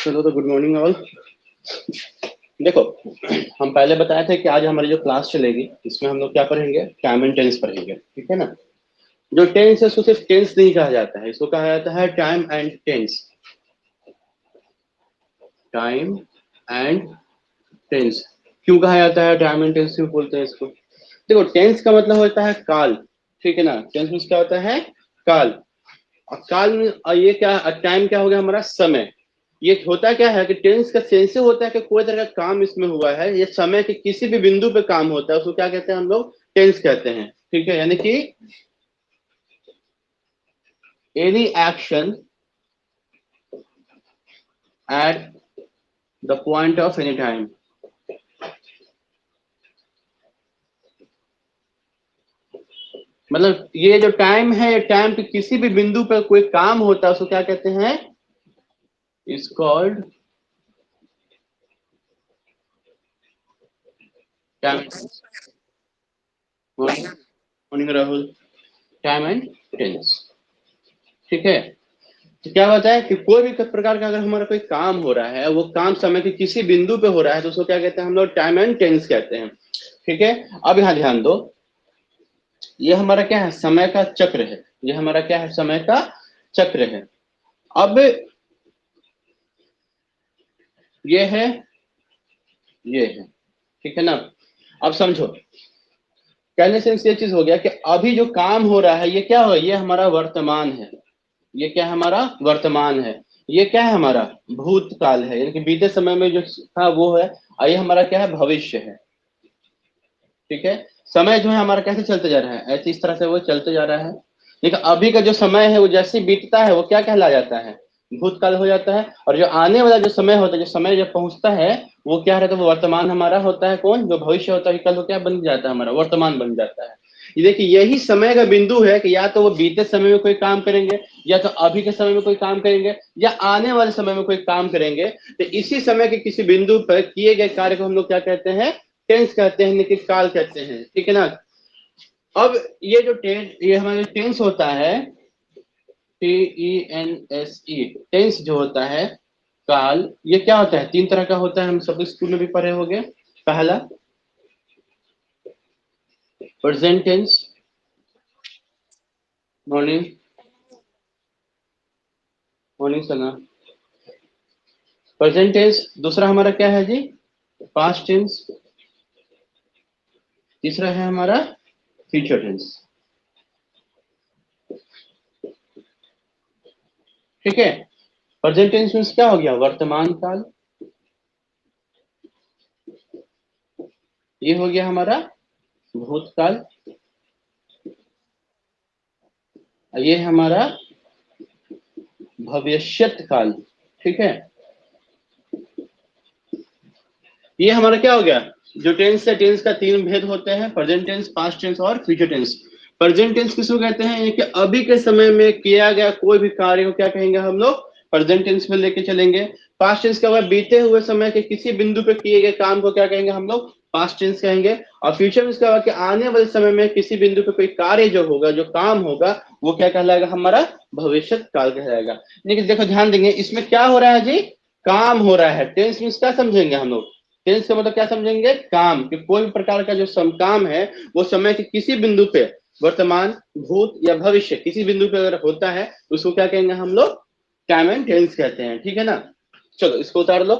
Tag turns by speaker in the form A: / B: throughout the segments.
A: चलो तो good morning all. देखो, हम पहले बताए थे कि आज हमारी जो क्लास चलेगी इसमें हम लोग क्या पढ़ेंगे, टाइम एंड टेंस पढ़ेंगे, ठीक है ना। जो टेंस है उसको सिर्फ टेंस नहीं कहा जाता है, इसको कहा जाता है time and tense. Time and tense क्यों कहा जाता है, टाइम एंड टेंस क्यों बोलते हैं इसको? देखो, टेंस का मतलब होता है काल, ठीक है ना। टेंस मीन्स क्या होता है, काल। और काल में और ये क्या, टाइम क्या हो गया हमारा, समय। ये होता क्या है कि टेंस का सेंस से होता है कि कोई तरह का काम इसमें हुआ है, ये समय के किसी भी बिंदु पे काम होता है, उसको क्या कहते हैं हम लोग, टेंस कहते हैं, ठीक है। यानी कि any action at the point of any time. मतलब ये जो टाइम है, ये टाइम के किसी भी बिंदु पर कोई काम होता है उसको क्या कहते हैं, is called time. Morning Rahul. Time and tense, ठीक है। तो क्या होता है कि कोई भी प्रकार का अगर हमारा कोई काम हो रहा है, वो काम समय के किसी बिंदु पे हो रहा है, तो उसको क्या कहते हैं हम लोग, टाइम एंड टेंस कहते हैं, ठीक है। अब यहाँ ध्यान दो, ये हमारा क्या है, समय का चक्र है। ये हमारा क्या है, समय का चक्र है। अब ये है, ये है, ठीक है ना। अब समझो, कहने से ये चीज हो गया कि अभी जो काम हो रहा है ये क्या हो, ये हमारा वर्तमान है। ये क्या है, हमारा वर्तमान है। ये क्या है, हमारा भूतकाल है, यानी कि बीते समय में जो था वो है। और ये हमारा क्या है, भविष्य है, ठीक है। समय जो है हमारा कैसे चलते जा रहा है, ऐसे इस तरह से वो चलते जा रहा है। लेकिन अभी का जो समय है वो जैसे बीतता है वो क्या कहला जाता है, भूतकाल हो जाता है। और जो आने वाला जो समय होता है, जो समय जब पहुंचता है, वो क्या रहता है, वो वर्तमान हमारा होता है। कौन, जो भविष्य होता है, कल वो क्या बन जाता है, हमारा वर्तमान बन जाता है। ये देखिए, यही समय का बिंदु है कि या तो वो बीते समय में कोई काम करेंगे, या तो अभी के समय में कोई काम करेंगे, या आने वाले समय में कोई काम करेंगे। तो इसी समय के किसी बिंदु पर किए गए कार्य को हम लोग क्या कहते हैं, टेंस कहते हैं, लेकिन काल कहते हैं, ठीक है ना। अब ये जो टेंस, ये हमारा टेंस होता है, TENSE, टेंस जो होता है, काल, ये क्या होता है, तीन तरह का होता है, हम सब स्कूल में भी पढ़े होंगे। पहला present tense. Morning, morning Sana. Present tense. दूसरा हमारा क्या है जी, पास्ट टेंस। तीसरा है हमारा फ्यूचर टेंस, ठीक है। प्रेजेंट टेंस मीन्स क्या हो गया, वर्तमान काल। ये हो गया हमारा भूतकाल। ये हमारा भविष्यत काल, ठीक है। ये हमारा क्या हो गया, जो टेंस है, टेंस का तीन भेद होते हैं, प्रेजेंट टेंस, पास्ट टेंस और फ्यूचर टेंस। प्रेजेंट टेंस किसको कहते हैं, कि अभी के समय में किया गया कोई भी कार्य को क्या कहेंगे हम लोग, प्रेजेंट टेंस में लेके चलेंगे। पास्ट टेंस का बीते हुए समय के किसी बिंदु पे किए गए काम को क्या कहेंगे हम लोग, पास्ट टेंस कहेंगे। और फ्यूचर टेंस का कि आने वाले समय में किसी बिंदु पे कोई कार्य जो होगा, जो काम होगा, वो क्या कहलाएगा, हमारा भविष्य काल कहलाएगा। लेकिन देखो ध्यान देंगे, इसमें क्या हो रहा है जी, काम हो रहा है। टेंस मीन्स क्या समझेंगे हम लोग, टेंस का मतलब क्या समझेंगे, काम, कि कोई भी प्रकार का जो काम है वो समय के किसी बिंदु पे, वर्तमान, भूत या भविष्य, किसी बिंदु पे अगर होता है उसको क्या कहेंगे हम लोग, टाइम एंड टेंस कहते हैं, ठीक है ना। चलो इसको उतार लो।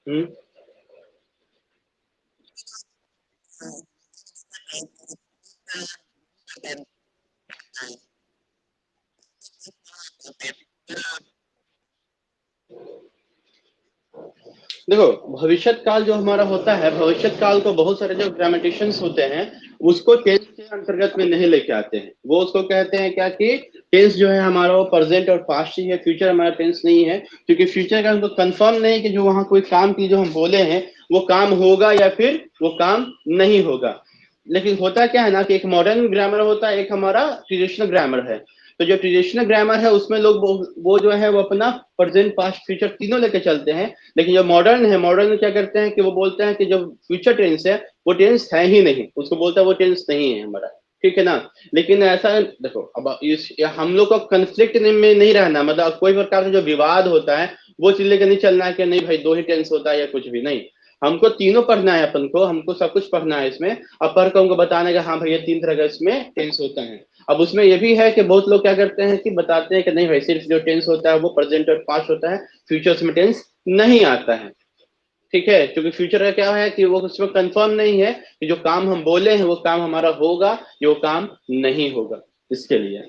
A: हम्म, देखो, भविष्य काल जो हमारा होता है, भविष्य काल को बहुत सारे जो ग्रामेटिशियंस होते हैं उसको टेंस के अंतर्गत में नहीं लेके आते हैं। वो उसको कहते हैं क्या, कि टेंस जो है हमारा वो प्रेजेंट और पास्ट ही है, फ्यूचर हमारा टेंस नहीं है। क्योंकि फ्यूचर का हमको कंफर्म नहीं कि जो वहां कोई काम की जो हम बोले हैं वो काम होगा या फिर वो काम नहीं होगा। लेकिन होता क्या है ना, कि एक मॉडर्न ग्रामर होता है, एक हमारा ट्रेडिशनल ग्रामर है। तो जो ट्रेडिशनल ग्रामर है उसमें लोग वो जो है वो अपना प्रेजेंट पास्ट फ्यूचर तीनों लेके चलते हैं। लेकिन जो मॉडर्न है, मॉडर्न में क्या करते हैं कि वो बोलते हैं कि जो फ्यूचर टेंस है वो टेंस है ही नहीं, उसको बोलता है वो टेंस नहीं है हमारा, ठीक है ना। लेकिन ऐसा देखो, अब हम लोग को कंफ्लिक्ट में नहीं रहना, मतलब कोई प्रकार का जो विवाद होता है वो चीज लेकर नहीं चलना है कि नहीं भाई दो ही टेंस होता है या कुछ भी नहीं। हमको तीनों पढ़ना है, अपन को हमको सब कुछ पढ़ना है इसमें। अब पढ़ के हमको बताना है कि हाँ भाई ये तीन तरह का इसमें टेंस होता है। अब उसमें ये भी है कि बहुत लोग क्या करते हैं कि बताते हैं कि नहीं भाई सिर्फ जो टेंस होता है वो प्रेजेंट और पास्ट होता है, फ्यूचर्स में टेंस नहीं आता है, ठीक है। क्योंकि फ्यूचर का क्या है कि वो उसमें कंफर्म नहीं है कि जो काम हम बोले हैं वो काम हमारा होगा या वो काम नहीं होगा, इसके लिए।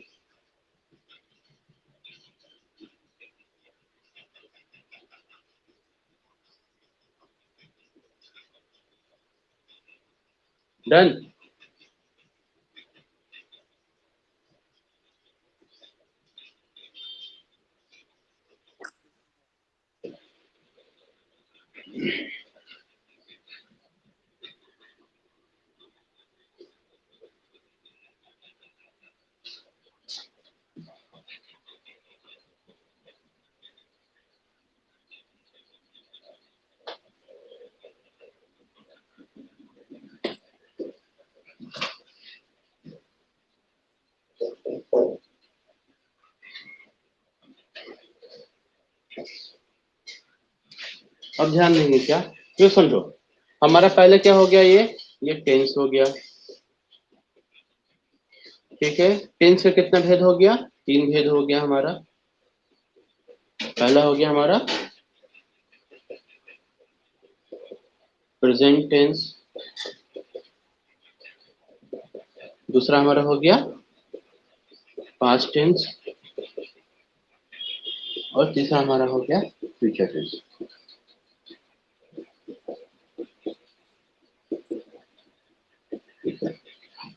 A: डन। अब ध्यान देंगे क्या, क्यों समझो। हमारा पहले क्या हो गया, ये टेंस हो गया, ठीक है। टेंस का कितना भेद हो गया, तीन भेद हो गया हमारा। पहला हो गया हमारा प्रेजेंट टेंस, दूसरा हमारा हो गया पास्ट टेंस, और तीसरा हमारा हो गया फ्यूचर टेंस।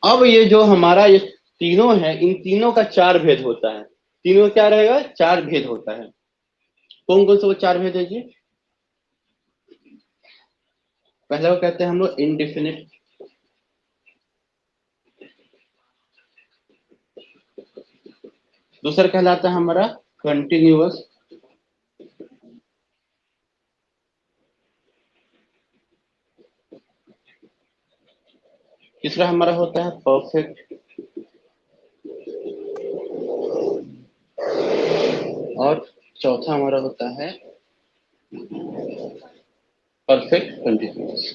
A: अब ये जो हमारा ये तीनों है, इन तीनों का चार भेद होता है। तीनों क्या रहेगा, चार भेद होता है। कौन कौन से वो चार भेद है जी। पहला को कहते हैं हम लोग इनडिफिनिट, दूसरा कहलाता है हमारा कंटिन्यूअस, तीसरा हमारा होता है परफेक्ट, और चौथा हमारा होता है परफेक्ट कंटिन्यूअस।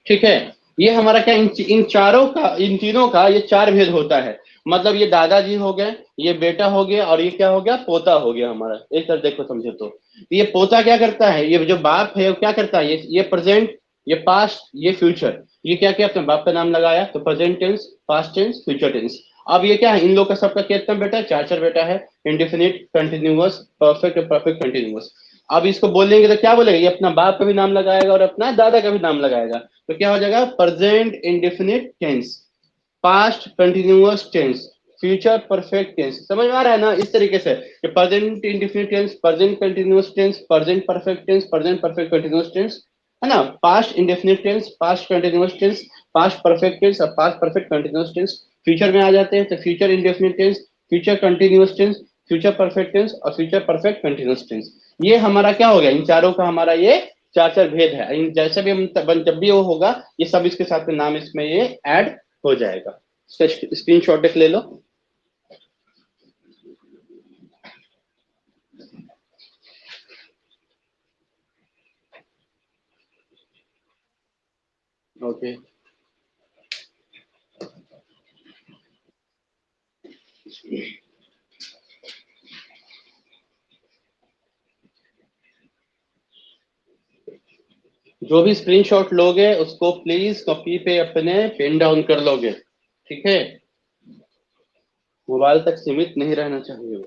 A: ठीक है। ये हमारा क्या इन चारों का, इन तीनों का ये चार भेद होता है। मतलब ये दादाजी हो गए, ये बेटा हो गया, और ये क्या हो गया, पोता हो गया हमारा। एक तरह देखो समझे तो ये पोता क्या करता है, ये जो बाप है वो क्या करता है, ये प्रेजेंट, ये पास्ट, ये फ्यूचर। ये क्या किया, अपने बाप का नाम लगाया, तो present tense, past tense, future tense. अब ये क्या है, इन लोग का सबका कितना बेटा है, चार चार बेटा है। इंडेफिनिट, कंटिन्यूअस, परफेक्ट और परफेक्ट कंटिन्यूअस। अब इसको बोलेंगे तो क्या बोलेगा, ये अपना बाप का भी नाम लगाएगा और अपना दादा का भी नाम लगाएगा। तो क्या हो जाएगा, present indefinite tense, past continuous tense, future perfect tense. समझ में आ रहा है ना, इस तरीके से कि present indefinite tense, present continuous tense, present perfect tense, present perfect continuous tense, है ना। Past indefinite tense, past continuous tense, past perfect tense और past perfect continuous tense. Future में आ जाते हैं तो future indefinite tense, future continuous tense, future perfect tense और future perfect continuous tense. ये हमारा क्या हो गया, इन चारों का हमारा ये चार चार भेद है। इन जैसे भी हम जब भी वो होगा ये सब इसके साथ में नाम इसमें ये ऐड हो जाएगा। स्क्रीन शॉट ले लो। ओके। जो भी स्क्रीनशॉट लोगे उसको प्लीज कॉपी पे अपने पेन डाउन कर लोगे, ठीक है। मोबाइल तक सीमित नहीं रहना चाहिए।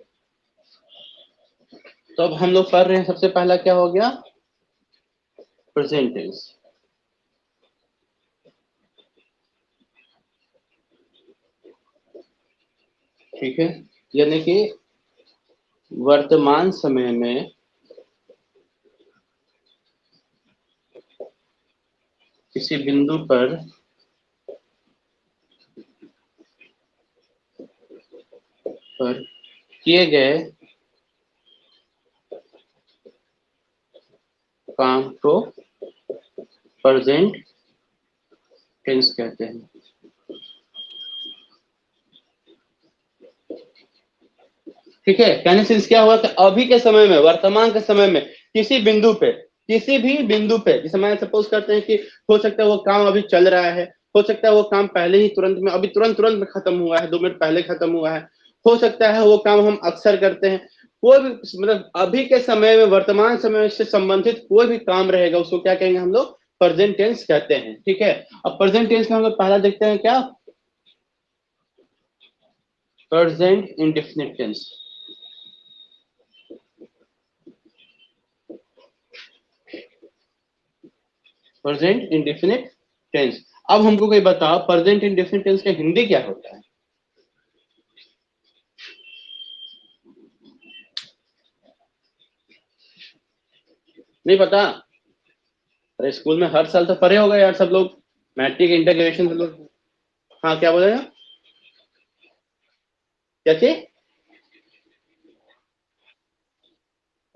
A: तो अब हम लोग पढ़ रहे हैं, सबसे पहला क्या हो गया, प्रेजेंट टेंस, ठीक है। यानी कि वर्तमान समय में किसी बिंदु पर किए गए काम को प्रेजेंट टेंस कहते हैं। ठीक है, कहने से क्या हुआ कि अभी के समय में, वर्तमान के समय में किसी बिंदु पे, किसी भी बिंदु पे, जैसे मैं सपोज करते हैं कि हो सकता है वो काम अभी चल रहा है, हो सकता है वो काम पहले ही तुरंत में, अभी तुरंत तुरंत में खत्म हुआ है, 2 मिनट पहले खत्म हुआ है, हो सकता है वो काम हम अक्सर करते हैं। कोई भी मतलब अभी के समय में, वर्तमान समय से संबंधित कोई भी काम रहेगा उसको क्या कहेंगे हम लोग? प्रेजेंट टेंस कहते हैं। ठीक है, अब प्रेजेंट टेंस में हम लोग पहला देखते हैं क्या? Present indefinite tense. Present indefinite tense. अब हमको कोई बताओ प्रेजेंट इंडेफिनिट टेंस का हिंदी क्या होता है? नहीं पता? अरे स्कूल में हर साल तो पढ़े होगा यार सब लोग, मैट्रिक इंटर ग्रेजुएशन सब लोग। हाँ क्या बोलेगा? क्या चीज?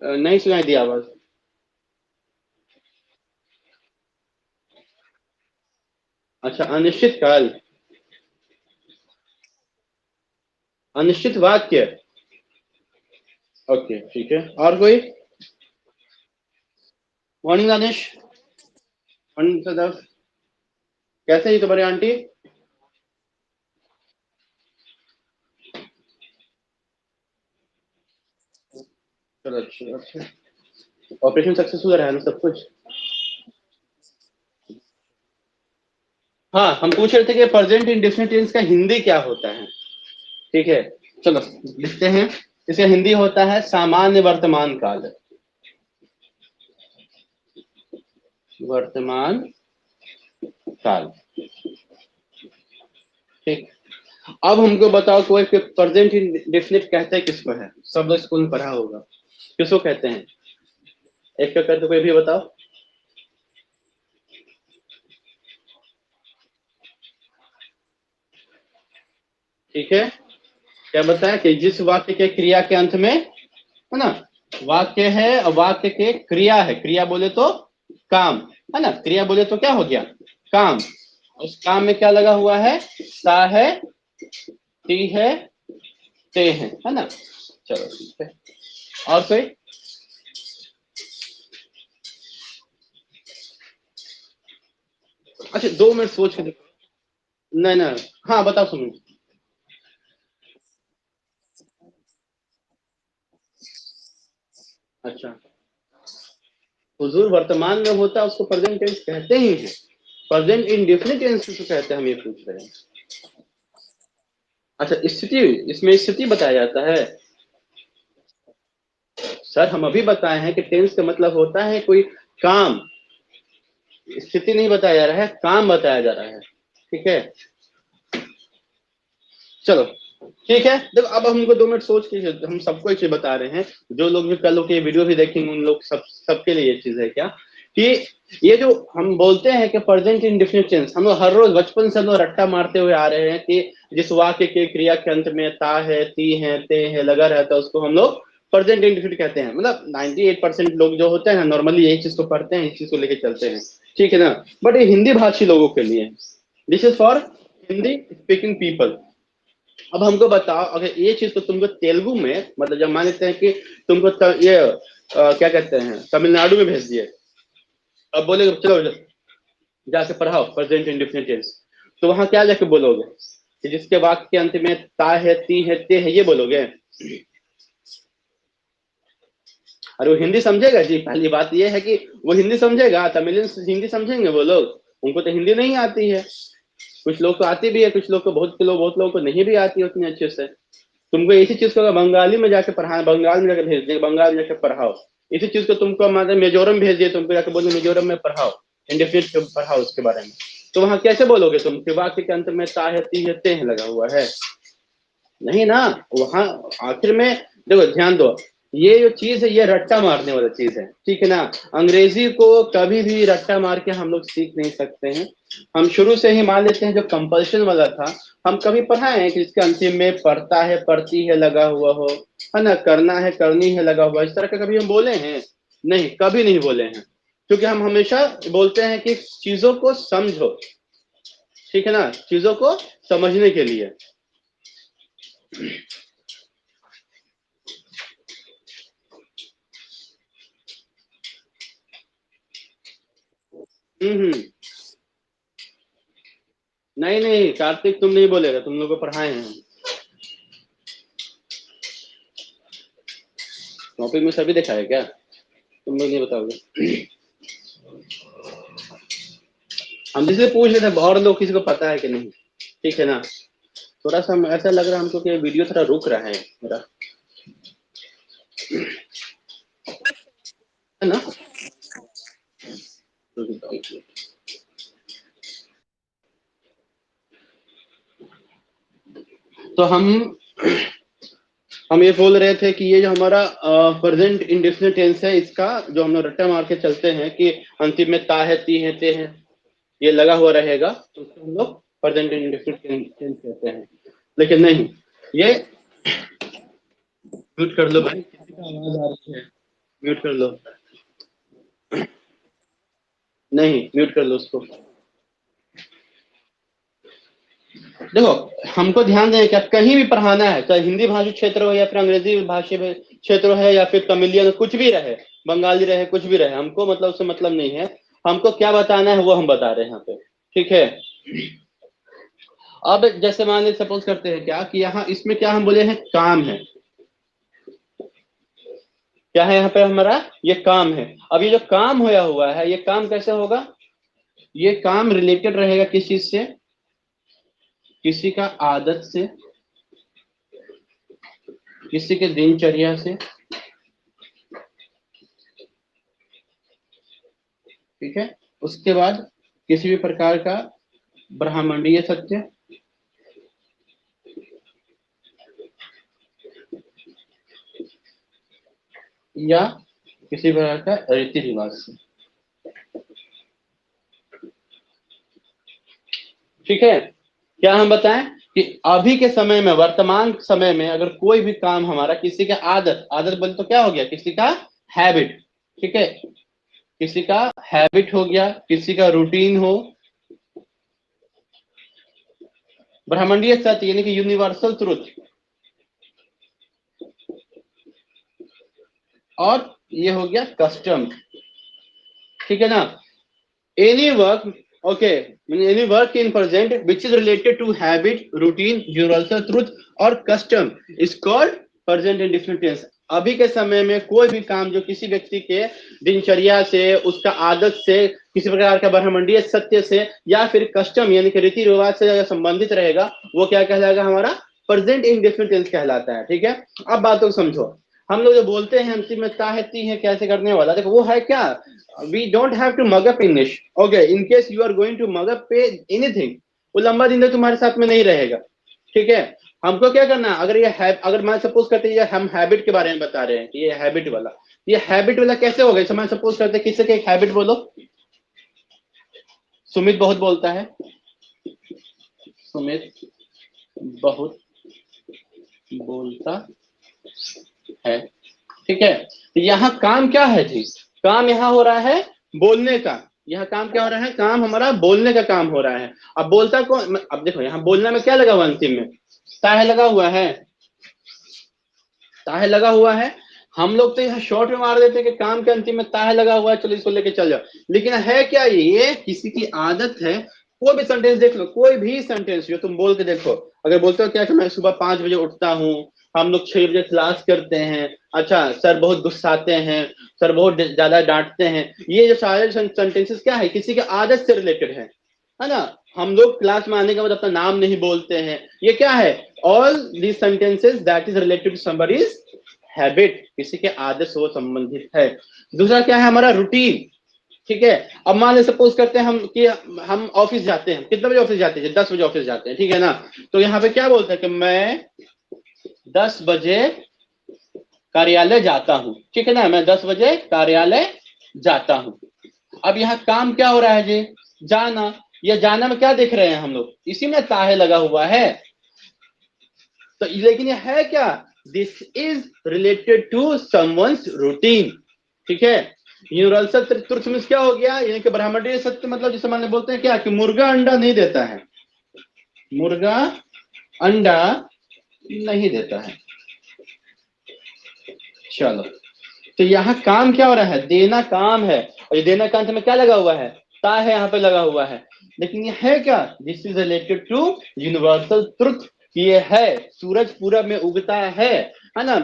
A: नहीं सुनाई दिया आवाज। अच्छा, अनिश्चित काल, अनिश्चित वाक्य। ओके ठीक है, और कोई? मॉर्निंग दानिश। मॉर्निंग सदाफ। कैसे ही तुम्हारी आंटी? चलो अच्छा अच्छा। ऑपरेशन सक्सेसफुल रहा है ना सब कुछ? हाँ, हम पूछ रहे थे कि प्रेजेंट इंडेफिनिट टेंस का हिंदी क्या होता है। ठीक है, चलो लिखते हैं। इसका हिंदी होता है सामान्य वर्तमान काल। वर्तमान काल। ठीक। अब हमको बताओ कोई प्रेजेंट इंडेफिनिट कहते हैं किसको है? सब लोग स्कूल में पढ़ा होगा, किसको कहते हैं? एक का करके कोई भी बताओ। ठीक है, क्या बताया कि जिस वाक्य के क्रिया के अंत में, है ना, वाक्य है और वाक्य के क्रिया है, क्रिया बोले तो काम, है ना, क्रिया बोले तो क्या हो गया? काम। उस काम में क्या लगा हुआ है? सा है, ती है, ते है ना। चलो ठीक है, और कोई? अच्छा 2 मिनट सोच के देखो। नहीं ना, हाँ बताओ सुनो। अच्छा, हुजूर वर्तमान में होता है उसको प्रेजेंट टेंस कहते ही हैं। प्रेजेंट इंडेफिनिट टेंस को कहते हैं, हम ये पूछ रहे हैं। अच्छा स्थिति, इसमें स्थिति बताया जाता है। सर हम अभी बताए हैं कि टेंस का मतलब होता है कोई काम, स्थिति नहीं बताया जा रहा है, काम बताया जा रहा है। ठीक है, चलो ठीक है। देखो अब हमको 2 मिनट सोच के हम सबको एक चीज बता रहे हैं, जो लोग भी कल के वीडियो भी देखेंगे उन लोग सबके लिए ये चीज है क्या कि ये जो हम बोलते हैं कि प्रेजेंट इंडेफिनिट टेंस, हम लोग हर रोज बचपन से हम लोग रट्टा मारते हुए आ रहे हैं कि जिस वाक्य के क्रिया के अंत में ता है, ती है, ते है लगा रहता है उसको हम लोग प्रेजेंट इंडेफिनिट कहते हैं। मतलब 98% लोग जो होते हैं ना नॉर्मली यही चीज को पढ़ते हैं, इस चीज को लेके चलते हैं। ठीक है ना, बट ये हिंदी भाषी लोगों के लिए, this is for Hindi speaking people. अब हमको बताओ अगर ये चीज को तुमको तेलुगु में, मतलब जब मान लेते हैं कि तुमको ये क्या कहते हैं तमिलनाडु में भेज दिए, अब बोले चलो जाके पढ़ाओ प्रेजेंट इंडेफिनिट टेंस, तो वहां क्या जाके बोलोगे कि जिसके वाक्य के अंत में ता है, ती है, ते है, ये बोलोगे? अरे वो हिंदी समझेगा जी, पहली बात ये है कि वो हिंदी समझेगा, तमिल हिंदी समझेंगे वो लोग? उनको तो हिंदी नहीं आती है। कुछ लोग को आती भी है, कुछ लोग को, बहुत लोगों को नहीं भी आती उतनी अच्छे से। तुमको इसी चीज को बंगाली में जाके पढ़ाना, बंगाल में जाकर भेज दिए, बंगाल में जाकर पढ़ाओ। इसी चीज को तुमको मतलब मिजोरम भेज दिए, तुमको जाकर बोलो मिजोरम में पढ़ाओ, इंडेफिनिट पढ़ाओ उसके बारे में। तो वहां कैसे बोलोगे तुम कि वाक्य के अंत में ता है, ती है, ते है लगा हुआ है? नहीं ना, वहां आखिर में देखो ध्यान दो, ये जो चीज है ये रट्टा मारने वाला चीज है, ठीक है ना। अंग्रेजी को कभी भी रट्टा मार के हम लोग सीख नहीं सकते हैं। हम शुरू से ही मान लेते हैं, जो कंपल्शन वाला था, हम कभी पढ़ाए हैं कि इसके अंतिम में पढ़ता है पढ़ती है लगा हुआ हो, है ना, करना है करनी है लगा हुआ, इस तरह का कभी हम बोले हैं? नहीं, कभी नहीं बोले हैं। क्योंकि हम हमेशा बोलते हैं कि चीजों को समझो, ठीक है ना, चीजों को समझने के लिए। हम्म। नहीं नहीं कार्तिक, तुम नहीं बोलेगा, तुम लोग को पढ़ाए हैं। टॉपिक में सभी देखा है क्या? तुम लोग नहीं बताओगे? हम जिसे पूछ रहे थे और लोग किसी को पता है कि नहीं, ठीक है ना। थोड़ा सा ऐसा लग रहा है हमको कि वीडियो थोड़ा रुक रहा है मेरा, है ना। तो हम ये बोल रहे थे कि ये जो हमारा प्रेजेंट इंडेफिनिट टेंस है, इसका जो हम लोग रट्टा मार के चलते हैं कि अंतिम में ता है ती है ते है ये लगा हुआ रहेगा, तो उसको हम लोग प्रेजेंट इंडेफिनिट टेंस कहते हैं। लेकिन नहीं, ये म्यूट कर लो भाई, किसी का आवाज आ रही है, म्यूट कर लो। नहीं, म्यूट कर लो उसको। देखो, हमको ध्यान दें कि कहीं भी पढ़ाना है, चाहे हिंदी भाषी क्षेत्र हो या फिर अंग्रेजी भाषी क्षेत्र है या फिर तमिलियन कुछ भी रहे, बंगाली रहे, कुछ भी रहे, हमको मतलब उससे मतलब नहीं है। हमको क्या बताना है वो हम बता रहे हैं यहाँ पे, ठीक है। अब जैसे मान लीजिए सपोज करते हैं क्या कि यहाँ इसमें क्या हम बोले हैं, काम है। क्या है यहाँ पे हमारा, ये काम है। अब ये जो काम होया हुआ है, ये काम कैसे होगा? ये काम रिलेटेड रहेगा किस चीज से? किसी का आदत से, किसी के दिनचर्या से, ठीक है। उसके बाद किसी भी प्रकार का ब्रह्मांडीय सत्य, या किसी प्रकार का रीति रिवाज से, ठीक है। क्या हम बताएं कि अभी के समय में, वर्तमान समय में, अगर कोई भी काम हमारा किसी का आदत, आदत बोले तो क्या हो गया, किसी का हैबिट, ठीक है, किसी का हैबिट हो गया, किसी का रूटीन हो, ब्रह्मांडीय सत्य यानी कि यूनिवर्सल ट्रुथ, और ये हो गया कस्टम, ठीक है ना। Any work, okay, any work in present which is related to habit, routine, universal truth और custom is called present indefinite tense. अभी के समय में कोई भी काम जो किसी व्यक्ति के दिनचर्या से, उसका आदत से, किसी प्रकार का ब्रह्मांडीय सत्य से या फिर कस्टम यानी कि रीति रिवाज से संबंधित रहेगा, वो क्या कहलाएगा, हमारा प्रेजेंट इंडेफिनिट टेंस कहलाता है, ठीक है। अब बातों को समझो। हम लोग जो बोलते हैं अंतिम में ता है ती है कैसे करने वाला, देखो वो है क्या, we don't have to mug up English, okay, in case you are going to mug up पे anything, वो लंबा दिन तक तुम्हारे साथ में नहीं रहेगा, ठीक है। हमको क्या करना है, अगर ये है, अगर मैं सपोज करते हैं हम हैबिट के बारे में बता रहे हैं कि ये हैबिट वाला, ये हैबिट वाला कैसे होगा, जैसे मैं सपोज करते हैं किसी का एक हैबिट बोलो। सुमित बहुत बोलता है, सुमित बहुत बोलता है, ठीक है। तो यहाँ काम क्या है जी, काम यहाँ हो रहा है बोलने का, यहाँ काम क्या हो रहा है, काम हमारा बोलने का काम हो रहा है। अब बोलता कौन, अब देखो यहाँ बोलने में क्या लगा हुआ अंतिम में, ताहे लगा हुआ है, ताहे लगा हुआ है। हम लोग तो यहाँ शॉर्ट में मार देते हैं कि काम के अंतिम में ताहे लगा हुआ है, चलो इसको लेके चल जाओ। लेकिन है क्या, ये किसी की आदत है। कोई भी सेंटेंस देख लो, कोई भी सेंटेंस जो तुम बोल के देखो, अगर बोलते हो क्या कि मैं सुबह 5 बजे उठता हूँ, हम लोग 6 बजे क्लास करते हैं, अच्छा सर बहुत गुस्साते हैं, सर बहुत ज्यादा डांटते हैं, ये जो सारे सेंटेंसेस क्या है, किसी की आदत से रिलेटेड है ना। हम लोग क्लास में आने के बाद अपना नाम नहीं बोलते हैं, ये क्या है, all these sentences that is related to somebody's habit, किसी के आदत से वो संबंधित है। दूसरा क्या है, हमारा रूटीन, ठीक है। अब मान ले सपोज करते हैं हम कि हम ऑफिस जाते हैं, कितने बजे ऑफिस जाते हैं, 10 बजे ऑफिस जाते हैं, ठीक है ना। तो यहाँ पे क्या बोलते हैं कि मैं 10 बजे कार्यालय जाता हूं, ठीक है ना, मैं 10 बजे कार्यालय जाता हूं। अब यहाँ काम क्या हो रहा है जी, जाना। या जाना में क्या देख रहे हैं हम लोग, इसी में ताहे लगा हुआ है। तो लेकिन ये है क्या, this is related to someone's routine, ठीक है। यूनिवर्सल ट्रुथ मींस क्या हो गया, यानी कि ब्रह्मांडीय सत्य, मतलब जिसे माने बोलते हैं क्या, कि मुर्गा अंडा नहीं देता है, मुर्गा अंडा नहीं देता है। चलो, तो यहाँ काम क्या हो रहा है, देना काम है, और ये देना काम में क्या लगा हुआ है, ता है यहाँ पे लगा हुआ है। लेकिन ये है क्या, this is related to universal truth. ये है, सूरज पूरब में उगता है ना,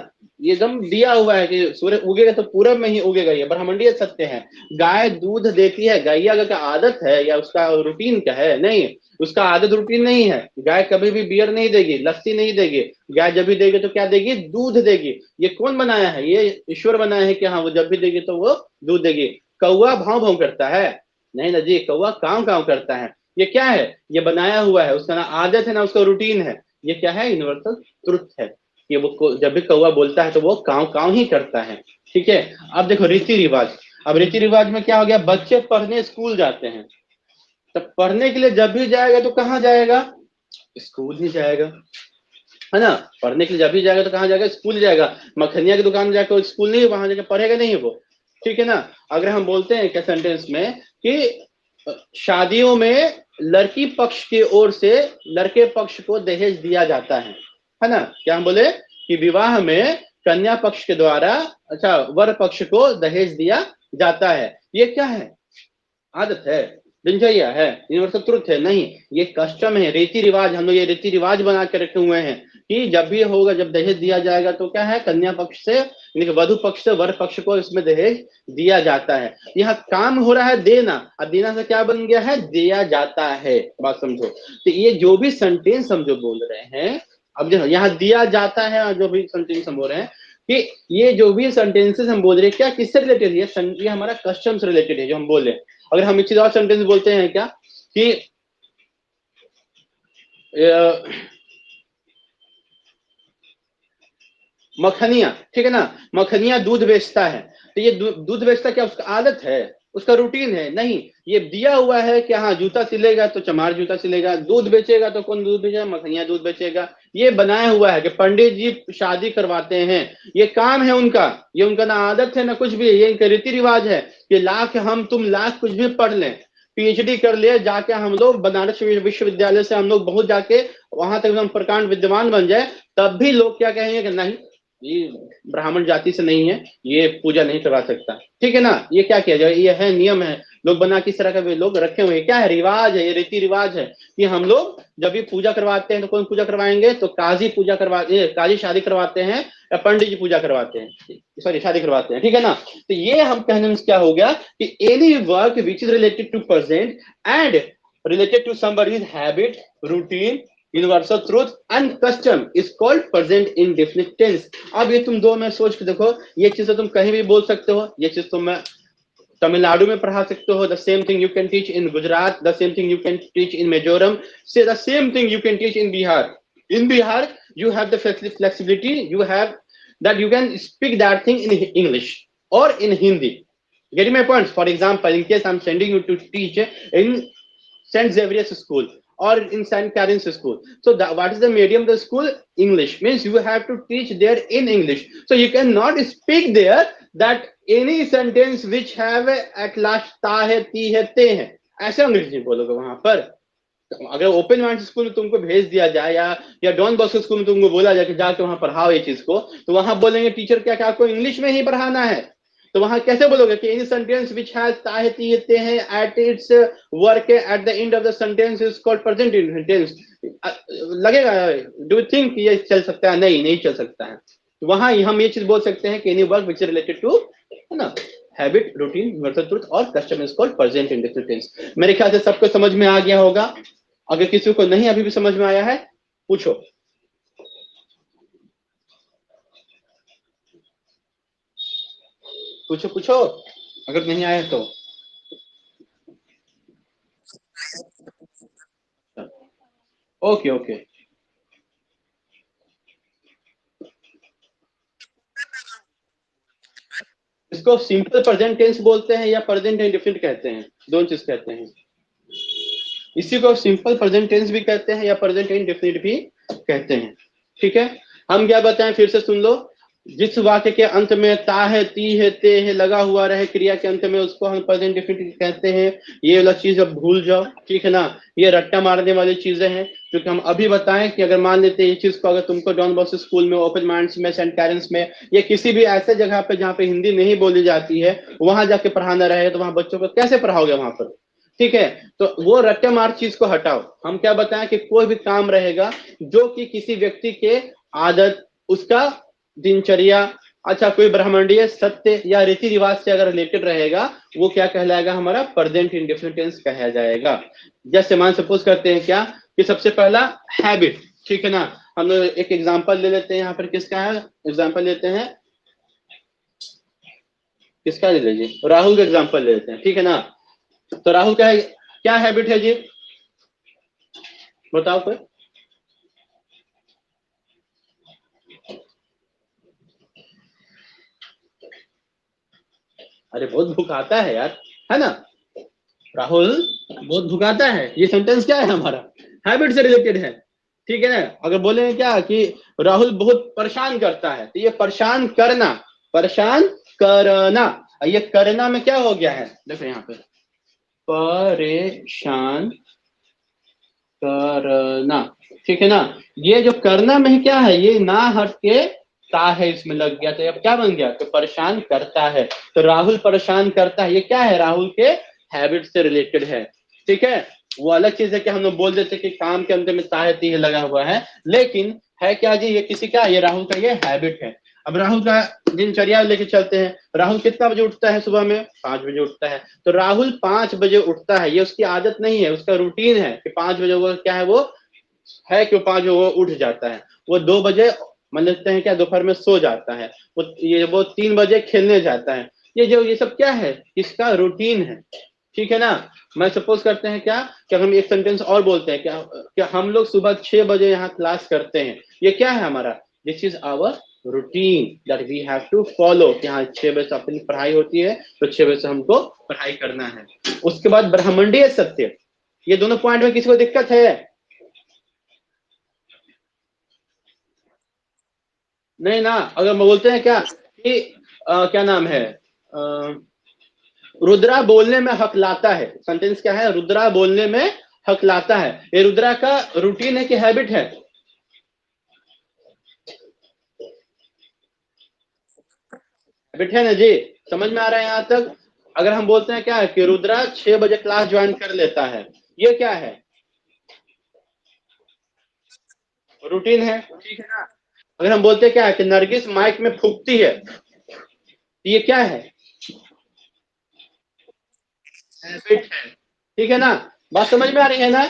A: ये एकदम दिया हुआ है कि सूरज उगेगा तो पूरब में ही उगेगा, ये ब्रह्मांडीय सत्य है। गाय दूध देती है, गैया का आदत है या उसका रूटीन क्या है, नहीं, उसका आदत रूटीन नहीं है। गाय कभी भी बियर नहीं देगी, लस्सी नहीं देगी। गाय जब भी देगी तो क्या देगी, दूध देगी। ये कौन बनाया है, ये ईश्वर बनाया है कि हाँ वो जब भी देगी तो वो दूध देगी। कौआ भाव भाव करता है, नहीं ना जी, कौआ काव काव करता है। ये क्या है, ये बनाया हुआ है, उसका ना आदत है ना उसका रूटीन है। ये क्या है, यूनिवर्सल ट्रुथ है। ये वो जब भी कौआ बोलता है तो वो काव काव ही करता है, ठीक है। अब देखो रीति रिवाज, अब रीति रिवाज में क्या हो गया, बच्चे पढ़ने स्कूल जाते हैं, तो पढ़ने के लिए जब भी जाएगा तो कहाँ जाएगा, स्कूल ही जाएगा, है ना। पढ़ने के लिए जब भी जाएगा तो कहाँ जाएगा, स्कूल जाएगा। मखनिया की दुकान जाकर स्कूल नहीं, वहां जाकर पढ़ेगा नहीं वो, ठीक है ना। अगर हम बोलते हैं क्या सेंटेंस में कि शादियों में लड़की पक्ष की ओर से लड़के पक्ष को दहेज दिया जाता है ना। क्या हम बोले कि विवाह में कन्या पक्ष के द्वारा, अच्छा, वर पक्ष को दहेज दिया जाता है। ये क्या है, आदत है, दिनचर्या है, यूनिवर्सल ट्रुथ है, नहीं, ये कस्टम है, रीति रिवाज। हम लोग ये रीति रिवाज बना के रखे हुए हैं कि जब भी होगा, जब दहेज दिया जाएगा तो क्या है, कन्या पक्ष से यानी कि वधु पक्ष से वर पक्ष को इसमें दहेज दिया जाता है। यह काम हो रहा है देना, और देना से क्या बन गया है, दिया जाता है। बात समझो, तो ये जो भी सेंटेंस हम जो बोल रहे हैं, अब जो यहाँ दिया जाता है, और जो भी सेंटेंस हम बोल रहे हैं कि ये जो भी सेंटेंसेस हम बोल रहे हैं, क्या किससे रिलेटेड है, ये हमारा कस्टम से रिलेटेड है जो हम बोले। अगर हम एक चीज और सेंटेंस बोलते हैं क्या कि मखनिया, ठीक है ना, मखनिया दूध बेचता है, तो ये दूध बेचता क्या उसका आदत है, उसका रूटीन है, नहीं। ये दिया हुआ है कि हाँ जूता सिलेगा तो चमार जूता सिलेगा, दूध बेचेगा तो कौन दूध बेचेगा, मखनिया दूध बेचेगा। ये बनाया हुआ है कि पंडित जी शादी करवाते हैं, ये काम है उनका, ये उनका ना आदत है ना कुछ भी, ये इनका रीति रिवाज है कि लाख हम तुम लाख कुछ भी पढ़ लें, पीएचडी कर लिए जाके हम लोग बनारस विश्वविद्यालय से हम लोग बहुत जाके वहां तक हम प्रकांड विद्वान बन जाए, तब भी लोग क्या कहेंगे कि नहीं, ये ब्राह्मण जाति से नहीं है, ये पूजा नहीं करवा सकता, ठीक है ना। ये क्या किया जाए, ये है नियम है, लोग बना किस तरह का लोग रखे हुए हैं, क्या है, रिवाज है, ये रीति रिवाज है कि हम लोग जब भी पूजा करवाते हैं तो कौन पूजा करवाएंगे, तो काजी पूजा करवाते, काजी शादी करवाते हैं या पंडित जी पूजा करवाते हैं, सॉरी शादी करवाते हैं, ठीक है ना। तो ये हम कहने में क्या हो गया कि any work which is related to present and related to somebody's habit, routine, universal truth and custom is called present indefinite tense। अब ये तुम दो में सोच के देखो, ये चीज तो तुम कहीं भी बोल सकते हो, ये चीज तुम तमिलनाडु में पढ़ा सकते हो, the same thing you can teach in Gujarat, the same thing you can teach in Mizoram, से the same thing you can teach in Bihar. In Bihar, you have the flexibility, you have that you can speak that thing in English or in Hindi. Getting my point? For example, in case I'm sending you to teach in St. Xavier's School or in St. Karen's School. So what is the medium of the school? English. Means you have to teach there in English. So you cannot speak there that any sentence which have at last ta hai, ti hai, te hai. ऐसे अंग्रेजी बोलोगे वहां पर। अगर open mind school में तुमको भेज दिया जाए या डॉन बॉस्को स्कूल में तुमको बोला जाए कि जाके वहां पढ़ाओ ये चीज को, तो वहां बोलेंगे टीचर क्या क्या आपको इंग्लिश में ही पढ़ाना है। तो वहां कैसे बोलोगे कि एनी सेंटेंस व्हिच हैज ताहती हैं at its work at the end of the sentence is called present tense. लगेगा, डू यू थिंक ये चल सकता है, नहीं, नहीं चल सकता है। तो वहां हम ये चीज बोल सकते हैं कि any work which is related to, है ना, हैबिट, रूटीन, यूनिवर्सल ट्रुथ और custom is called present indefinite tense. मेरे ख्याल से सबको समझ में आ गया होगा। अगर किसी को नहीं अभी भी समझ में आया है, पूछो, पूछो पूछो, अगर नहीं आया तो। Okay okay. इसको सिंपल प्रेजेंट टेंस बोलते हैं या प्रेजेंट इंडेफिनिट कहते हैं, दोनों चीज कहते हैं। इसी को सिंपल प्रेजेंट टेंस भी कहते हैं या प्रेजेंट इंडेफिनिट भी कहते हैं। ठीक है, हम क्या बताएं, फिर से सुन लो। जिस वाक्य के अंत में ता है, ती है, ते है लगा हुआ रहे क्रिया के अंत में, उसको हम प्रेजेंट इंडेफिनिट कहते हैं। ये वाला चीज अब भूल जाओ, ठीक है ना। ये रट्टा मारने वाली चीजें हैं, क्योंकि हम अभी बताएं कि अगर मान लेते हैं ये चीज को, अगर तुमको डॉन बॉस्को स्कूल में, ओपन माइंड्स में, सेंट कैरेंस में, या किसी भी ऐसे जगह पे जहाँ पे हिंदी नहीं बोली जाती है, वहां जाके पढ़ाना रहे, तो वहां बच्चों को कैसे पढ़ाओगे वहां पर। ठीक है, तो वो रट्टे मार चीज को हटाओ। हम क्या बताएं कि कोई भी काम रहेगा जो कि किसी व्यक्ति के आदत, उसका दिनचर्या, अच्छा कोई ब्रह्मांडीय सत्य या रीति रिवाज से अगर रिलेटेड रहेगा, वो क्या कहलाएगा, हमारा प्रेजेंट इंडेफिनिट टेंस कहा जाएगा। जैसे मान सपोज करते हैं क्या, कि सबसे पहला हैबिट, ठीक है ना। हम लोग एक एग्जांपल ले लेते हैं, यहाँ पर किसका है एग्जांपल लेते हैं, किसका ले लीजिए, राहुल का एग्जांपल ले लेते हैं, ठीक है ना। तो राहुल का क्या हैबिट है जी, बताओ कोई। अरे बहुत भूख आता है यार, है ना। राहुल बहुत भुकाता है, ये सेंटेंस क्या है हमारा, हैबिट से रिलेटेड है। ठीक है ना। अगर बोले क्या कि राहुल बहुत परेशान करता है, तो ये परेशान करना, परेशान करना, ये करना में क्या हो गया है, देखो यहाँ पे परेशान करना, ठीक है ना। ये जो करना में क्या है, ये ना हट के ता है इसमें लग गया, तो अब क्या बन गया, तो परेशान करता है। तो राहुल परेशान करता है, ये क्या है, राहुल के हैबिट से रिलेटेड है। ठीक है, वो अलग चीज है कि हम लोग बोल देते कि काम के अंदर में ता है, ती है लगा हुआ है, लेकिन है क्या जी, ये किसी का, ये राहुल का ये हैबिट है। अब राहुल का दिनचर्या लेके चलते हैं। राहुल कितना बजे उठता है सुबह में, 5 बजे उठता है। तो राहुल 5 बजे उठता है, ये उसकी आदत नहीं है, उसका रूटीन है कि 5 बजे वो क्या है, वो है कि 5 बजे वो उठ जाता है। वो 2 बजे मान लेते हैं क्या, दोपहर में सो जाता है। वो 3 बजे खेलने जाता है। ये सब क्या है, इसका रूटीन है। ठीक है ना। मैं सपोज करते हैं क्या, कि हम एक सेंटेंस और बोलते हैं क्या हम लोग सुबह 6 बजे यहाँ क्लास करते हैं। ये क्या है हमारा, this is our routine that we have to follow, कि हाँ 6 बजे से अपनी पढ़ाई होती है, तो 6 बजे से हमको पढ़ाई करना है। उसके बाद ब्रह्मांडीय सत्य, ये दोनों पॉइंट में किसी को दिक्कत है, नहीं ना। अगर हम बोलते हैं क्या कि क्या नाम है, रुद्रा बोलने में हकलाता है, सेंटेंस क्या है, रुद्रा बोलने में हकलाता है, ये रुद्रा का रूटीन है कि हैबिट है, हैबिट है ना जी। समझ में आ रहा है यहाँ तक। अगर हम बोलते हैं क्या कि रुद्रा 6 बजे क्लास ज्वाइन कर लेता है, ये क्या है, रूटीन है, ठीक है ना। अगर हम बोलते हैं क्या है कि नरगिस माइक में फूकती है, तो ये क्या है, हैबिट है, ठीक है ना। बात समझ में आ रही है ना।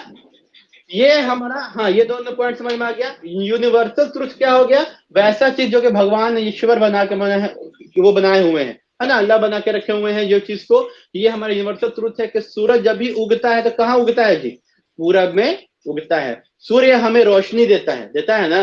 A: ये हमारा, हाँ ये दोनों पॉइंट समझ में आ गया। यूनिवर्सल ट्रुथ क्या हो गया, वैसा चीज जो कि भगवान ईश्वर बना के बना है, कि वो बनाए हुए हैं, है ना, अल्लाह बना के रखे हुए हैं जो चीज को। ये हमारा यूनिवर्सल ट्रुथ है कि सूरज जब भी उगता है तो कहाँ उगता है जी, पूरब में उगता है। सूर्य हमें रोशनी देता है ना।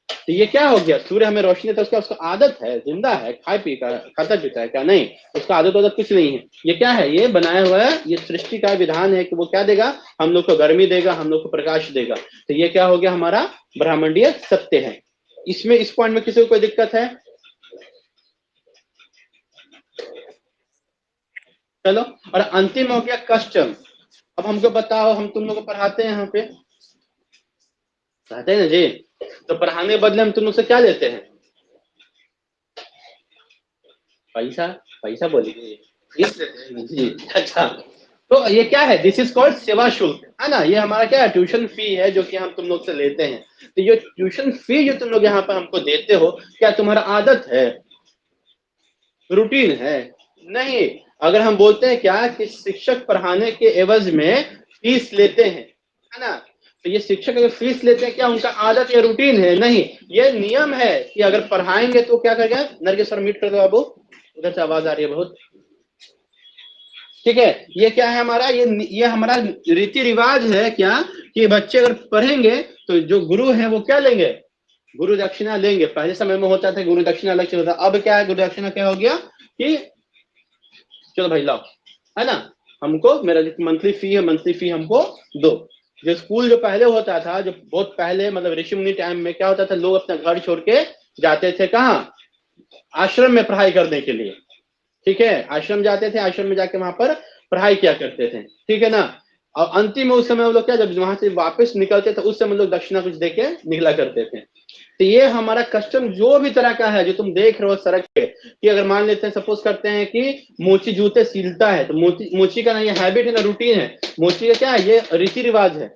A: तो ये क्या हो गया, सूर्य हमें रोशनी देता है, उसका आदत है, जिंदा है, खाए पी का खाता पीता है क्या, नहीं, उसका आदत वादत कुछ नहीं है। ये क्या है, ये बनाया हुआ है, ये सृष्टि का विधान है कि वो क्या देगा, हम लोग को गर्मी देगा, हम लोग को प्रकाश देगा। तो ये क्या हो गया, हमारा ब्रह्मांडीय सत्य है। इसमें इस पॉइंट में किसी को कोई दिक्कत है, चलो। और अंतिम हो गया कस्टम। अब हमको बताओ, हम तुम लोग को पढ़ाते हैं यहाँ पे, पढ़ाते हैं ना जी। तो पढ़ाने के बदले हम तुम लोग से क्या लेते हैं, पैसा, पैसा बोलिए, फीस लेते हैं जी, अच्छा। तो ये क्या है, दिस इज कॉल्ड सेवा शुल्क, है ना। ये हमारा क्या है, ट्यूशन फी है जो कि हम तुम लोग से लेते हैं। तो ये ट्यूशन फी जो तुम लोग यहाँ पर हमको देते हो, क्या तुम्हारा आदत है, रूटीन है, नहीं। अगर हम बोलते हैं क्या कि शिक्षक पढ़ाने के एवज में फीस लेते हैं, है ना। तो ये शिक्षक अगर फीस लेते हैं, क्या उनका आदत या रूटीन है, नहीं। ये नियम है कि अगर पढ़ाएंगे तो क्या करेगा, नरगिस सर मीट कर दो बाबू, उधर से आवाज आ रही है बहुत, ठीक है। ये क्या है हमारा, ये हमारा रीति रिवाज है क्या, कि बच्चे अगर पढ़ेंगे तो जो गुरु है वो क्या लेंगे, गुरु दक्षिणा लेंगे। पहले समय में होता था गुरु दक्षिणा अलग चलता था, अब क्या है, गुरु दक्षिणा क्या हो गया कि चलो भाई लाओ, है ना, हमको मेरा जो मंथली फी है, मंथली फी हमको दो। जो स्कूल जो पहले होता था, जो बहुत पहले मतलब ऋषि मुनि टाइम में क्या होता था, लोग अपना घर छोड़ के जाते थे कहाँ, आश्रम में पढ़ाई करने के लिए। ठीक है, आश्रम जाते थे, आश्रम में जाके वहां पर पढ़ाई किया करते थे। ठीक है ना। और अंतिम में उस समय वो लोग क्या, जब वहां से वापस निकलते थे उस समय लोग दक्षिणा कुछ देके निकला करते थे। तो ये हमारा कस्टम जो भी तरह का है, जो तुम देख रहे हो सड़क पे, कि अगर मान लेते हैं, सपोज करते हैं कि मोची जूते सिलता है, तो मोची का ना ये हैबिट है ना, रूटीन है। मोची का क्या है, ये रीति रिवाज है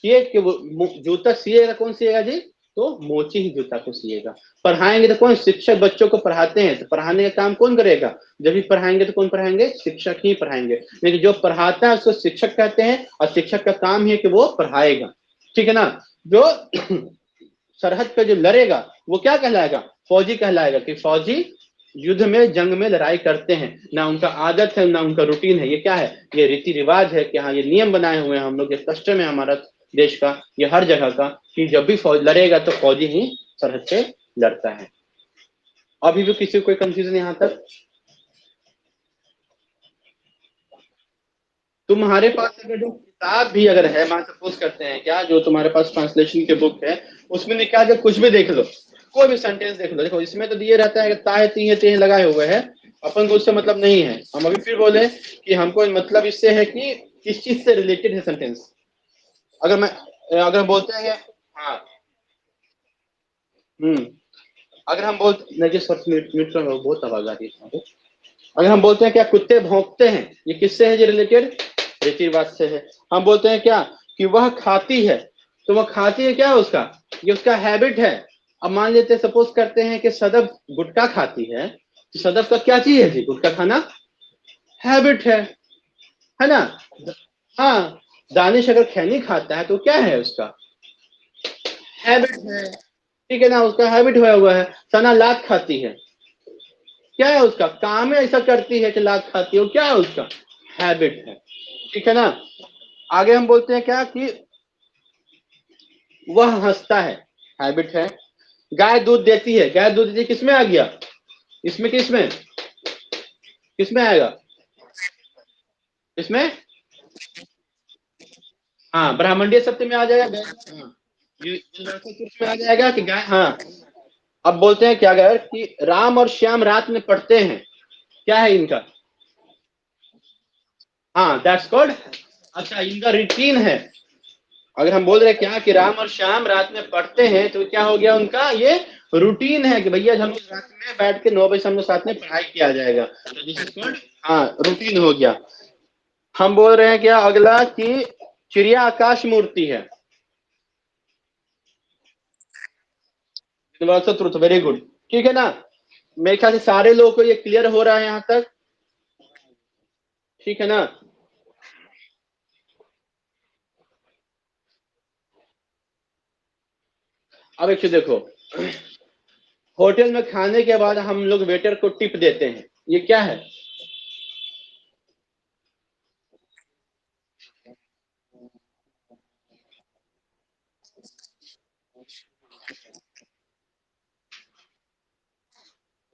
A: ये कि वो जूता सिएगा, कौन सिएगा जी, तो मोची ही जूता को सिएगा। पढ़ाएंगे तो कौन, शिक्षक बच्चों को पढ़ाते हैं, तो पढ़ाने का काम कौन करेगा, जब भी पढ़ाएंगे तो कौन पढ़ाएंगे, शिक्षक ही पढ़ाएंगे। लेकिन जो पढ़ाता है उसको शिक्षक कहते हैं, और शिक्षक का काम ही है कि वो पढ़ाएगा। ठीक है ना। जो सरहद पे जो लड़ेगा वो क्या कहलाएगा, फौजी कहलाएगा, कि फौजी युद्ध में, जंग में लड़ाई करते हैं ना, उनका आदत है ना उनका रूटीन है, ये क्या है, ये रीति रिवाज है कि हाँ ये नियम बनाए हुए हैं हम लोग, ये कस्टम है हमारा देश का, ये हर जगह का, कि जब भी फौज लड़ेगा तो फौजी ही सरहद पे लड़ता है। अभी भी किसी को कोई कंफ्यूजन यहाँ तक? तुम्हारे पास अगर जो किताब भी अगर है, मान सपोज करते हैं क्या, जो तुम्हारे पास ट्रांसलेशन के बुक है, उसमें निकाल के कुछ भी देख लो, कोई भी सेंटेंस देख लो, देखो इसमें तो दिए रहता है कि ताहे तीहे तेहे लगाए हुए हैं, अपन को उससे मतलब नहीं है। हम अभी फिर बोले कि हमको मतलब इससे है कि किस चीज से रिलेटेड है सेंटेंस। अगर मैं अगर हम बोलते हैं कि हाँ, हम्म, अगर हम बोलते नहीं जी सर, म्यूट म्यूट करो, बहुत आवाज आ रही है। अगर हम बोलते हैं क्या कुत्ते भौंकते हैं, ये किससे है, ये रिलेटेड रीति रिवाज से है। हम बोलते हैं क्या कि वह खाती है, तो वह खाती है क्या है उसका, ये उसका हैबिट है। अब मान लेते हैं, सपोज करते हैं कि सदफ गुटखा खाती है, तो सदफ का क्या चीज है जी, गुटखा खाना हैबिट है ना। हाँ, दानिश अगर खैनी खाता है तो क्या है उसका हैबिट है। ठीक है ना, उसका हैबिट हुआ हुआ है। सना लात खाती है, क्या है उसका काम है, ऐसा करती है कि लात खाती है, वो क्या है उसका हैबिट है। ठीक है ना। आगे हम बोलते हैं क्या कि वह हंसता है, हैबिट है। गाय दूध देती है, गाय दूध देती है, किसमें आ गया, इसमें किसमें, किसमें आएगा, इसमें हाँ ब्राह्मणीय सत्य में आ जाएगा गाय। हाँ, ये में आ जाएगा कि गाय, हाँ। अब बोलते हैं क्या अगर कि राम और श्याम रात में पढ़ते हैं, क्या है इनका, हाँ दैट्स कॉल्ड, अच्छा इनका रूटीन है। अगर हम बोल रहे हैं क्या कि राम और श्याम रात में पढ़ते हैं, तो क्या हो गया उनका ये रूटीन है कि भैया हम लोग रात में बैठ के 9 बजे हम लोग साथ में पढ़ाई किया जाएगा, तो दिस इज कॉल्ड, हाँ रूटीन हो गया। हम बोल रहे हैं क्या अगला कि चिड़िया आकाश मूर्ति है, यूनिवर्सल ट्रुथ, वेरी गुड। ठीक है ना। मेरे ख्याल से सारे लोगों को ये क्लियर हो रहा है यहाँ तक, ठीक है ना। अब एक चीज देखो, होटल में खाने के बाद हम लोग वेटर को टिप देते हैं, ये क्या है,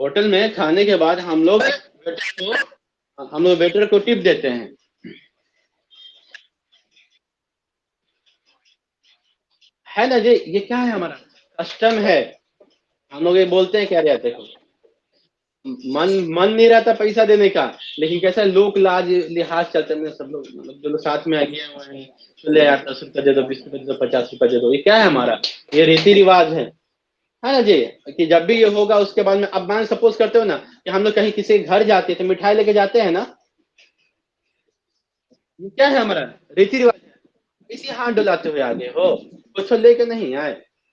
A: होटल में खाने के बाद हम लोग वेटर को टिप देते हैं, है ना जी। ये क्या है, हमारा कस्टम है। हम लोग ये बोलते हैं क्या रहते हैं, मन मन नहीं रहता पैसा देने का, लेकिन कैसा लोक लाज लिहाज चलते हैं सब लोग, मतलब जो लोग साथ में आगे हुए हैं, तो ले यार 10 रुपया दे दो, 20 रुपया दे दो, 50 रुपया दे दो, ये क्या है हमारा, ये रीति रिवाज है ना जी। कि जब भी ये होगा उसके बाद में, अब मान सपोज करते हो ना कि हम लोग कहीं किसी के घर जाते हैं तो मिठाई लेके जाते हैं ना, ये क्या है हमारा रीति रिवाज, इसी हाथ डुलाते हुए आगे हो, कुछ तो लेके नहीं आए।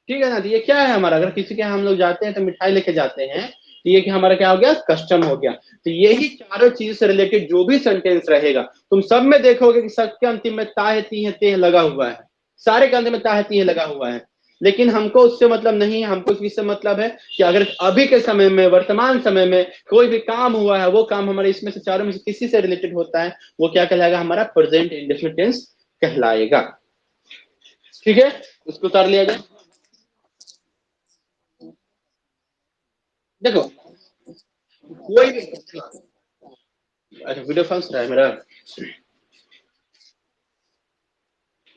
A: ठीक है ना। तो ये क्या है हमारा, अगर किसी के यहाँ हम लोग जाते हैं तो मिठाई लेके जाते हैं, तो ये कि हमारा क्या हो गया, कस्टम हो गया। तो यही चारों चीज से रिलेटेड जो भी सेंटेंस रहेगा, तुम सब में देखोगे कि सबके अंतिम में ताहे तीहे तेह लगा हुआ है, सारे के अंतिम में ताहे तीहे लगा हुआ है। लेकिन हमको उससे मतलब नहीं है, हमको किससे मतलब है कि अगर अभी के समय में, वर्तमान समय में कोई भी काम हुआ है, वो काम हमारे इसमें से चारों में से किसी से रिलेटेड होता है, वो क्या कहलाएगा, हमारा प्रेजेंट इंडेफिनिट टेंस कहलाएगा। ठीक है, उसको उतार लिया जाए। देखो कोई भी, अच्छा वीडियो फंस रहा है मेरा।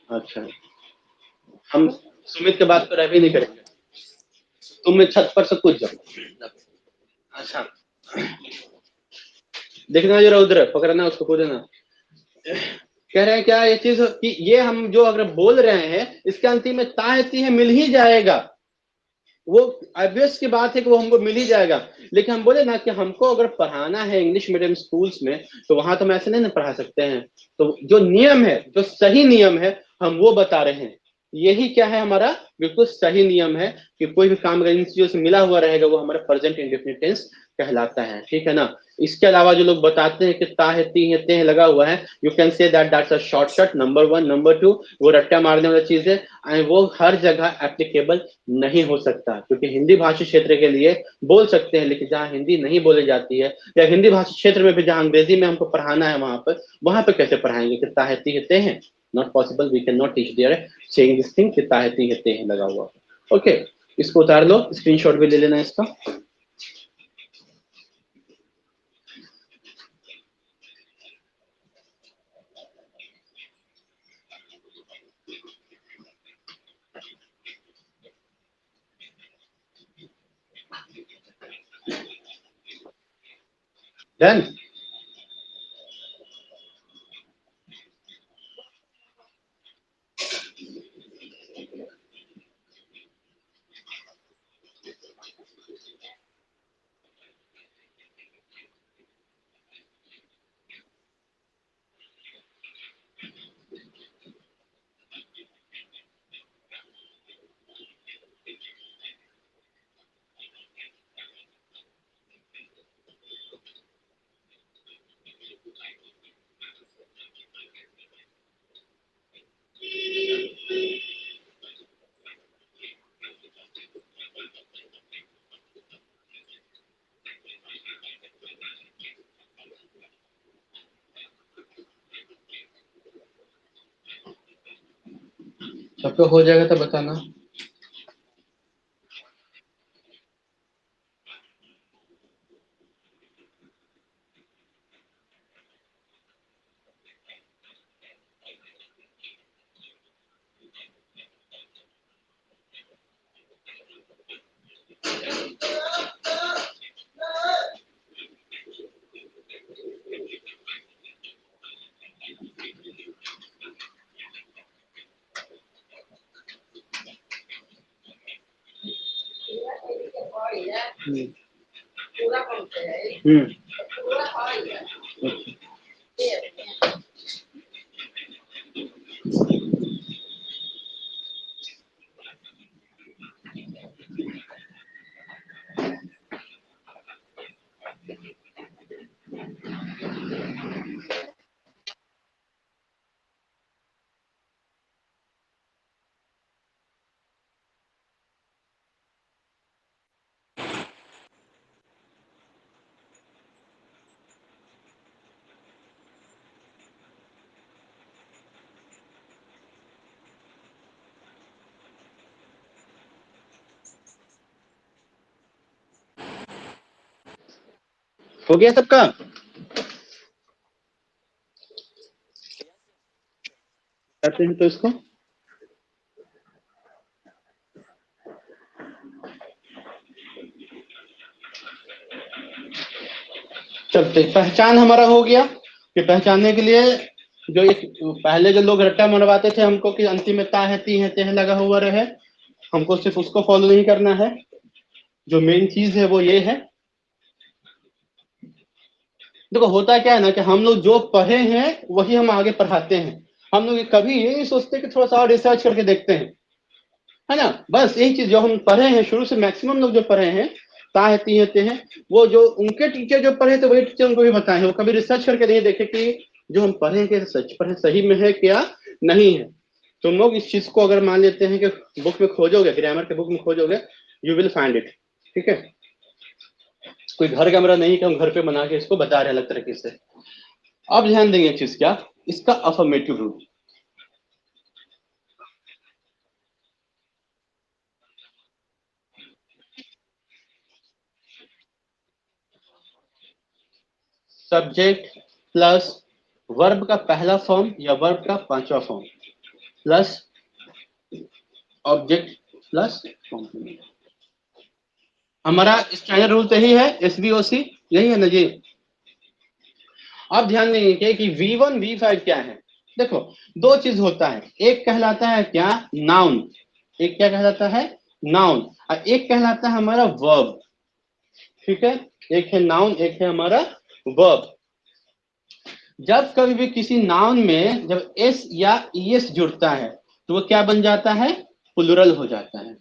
A: अच्छा हम सुमित के बात पर अभी नहीं करेंगे, तुम छत पर से कूद जाओ। अच्छा देखना जरा उधर पकड़ना उसको, कूदना। कह रहे हैं क्या ये चीज कि ये हम जो अगर बोल रहे हैं इसके अंतिम में ताहती है मिल ही जाएगा, वो ऑब्वियस की बात है कि वो हमको मिल ही जाएगा। लेकिन हम बोले ना कि हमको अगर पढ़ाना है इंग्लिश मीडियम स्कूल्स में तो वहां तो हम ऐसे नहीं ना पढ़ा सकते हैं। तो जो नियम है, जो सही नियम है, हम वो बता रहे हैं। यही क्या है हमारा बिल्कुल सही नियम है कि कोई भी काम अगर इन चीजों से मिला हुआ रहेगा वो हमारा प्रेजेंट इंडेफिनिट टेंस कहलाता है, ठीक है ना। इसके अलावा जो लोग बताते हैं कि ता है ती है ते है लगा हुआ है, you can say that that's a shortcut, number one. Number two, वो रट्टा मारने वाला चीज है एंड वो हर जगह एप्लीकेबल नहीं हो सकता, क्योंकि हिंदी भाषी क्षेत्र के लिए बोल सकते हैं लेकिन जहाँ हिंदी नहीं बोली जाती है, या हिंदी भाषी क्षेत्र में भी जहाँ अंग्रेजी में हमको पढ़ाना है वहां पर कैसे पढ़ाएंगे कि ताहती है ते हैं। Not possible, we can not teach their saying this thing कि ताहती है ते हैं लगा हुआ। ओके, इसको उतार लो, स्क्रीनशॉट भी ले लेना इसका। डन। सबको हो जाएगा तो बताना। हम्म। हो गया सबका? करते हैं तो इसको। चलते, पहचान हमारा हो गया कि पहचानने के लिए जो एक पहले जो लोग रट्टा मरवाते थे हमको कि अंतिम में ता है ती है ते है लगा हुआ रहे, हमको सिर्फ उसको फॉलो नहीं करना है। जो मेन चीज है वो ये है, देखो होता क्या है ना कि हम लोग जो पढ़े हैं वही हम आगे पढ़ाते हैं। हम लोग कभी ये नहीं सोचते कि थोड़ा सा और रिसर्च करके देखते हैं, है ना। बस यही चीज जो हम पढ़े हैं शुरू से, मैक्सिमम लोग जो पढ़े हैं ता है ती है ते हैं, वो जो उनके टीचर जो पढ़े थे वही टीचर उनको भी बताए हैं। वो कभी रिसर्च करके नहीं देखे कि जो हम पढ़े हैं कि सच पढ़े सही में है क्या नहीं है। तुम लोग इस चीज को अगर मान लेते हैं कि बुक में खोजोगे, ग्रामर के बुक में खोजोगे, यू विल फाइंड इट, ठीक है। कोई घर कैमरा नहीं कि हम घर पे बना के इसको बता रहे हैं अलग तरीके से। अब ध्यान देंगे एक चीज, क्या इसका affirmative rule. Subject plus verb का पहला फॉर्म या वर्ब का पांचवा form plus object plus complement. हमारा स्टैंडर्ड रूल तो यही है, एसवीओसी यही है ना जी। अब ध्यान देंगे कि V1 V5 क्या है। देखो दो चीज होता है, एक कहलाता है क्या, नाउन, एक क्या कहलाता है, नाउन, और एक कहलाता है हमारा वर्ब। ठीक है, एक है नाउन, एक है हमारा वर्ब। जब कभी भी किसी नाउन में जब एस या ईएस जुड़ता है तो वो क्या बन जाता है, प्लुरल हो जाता है।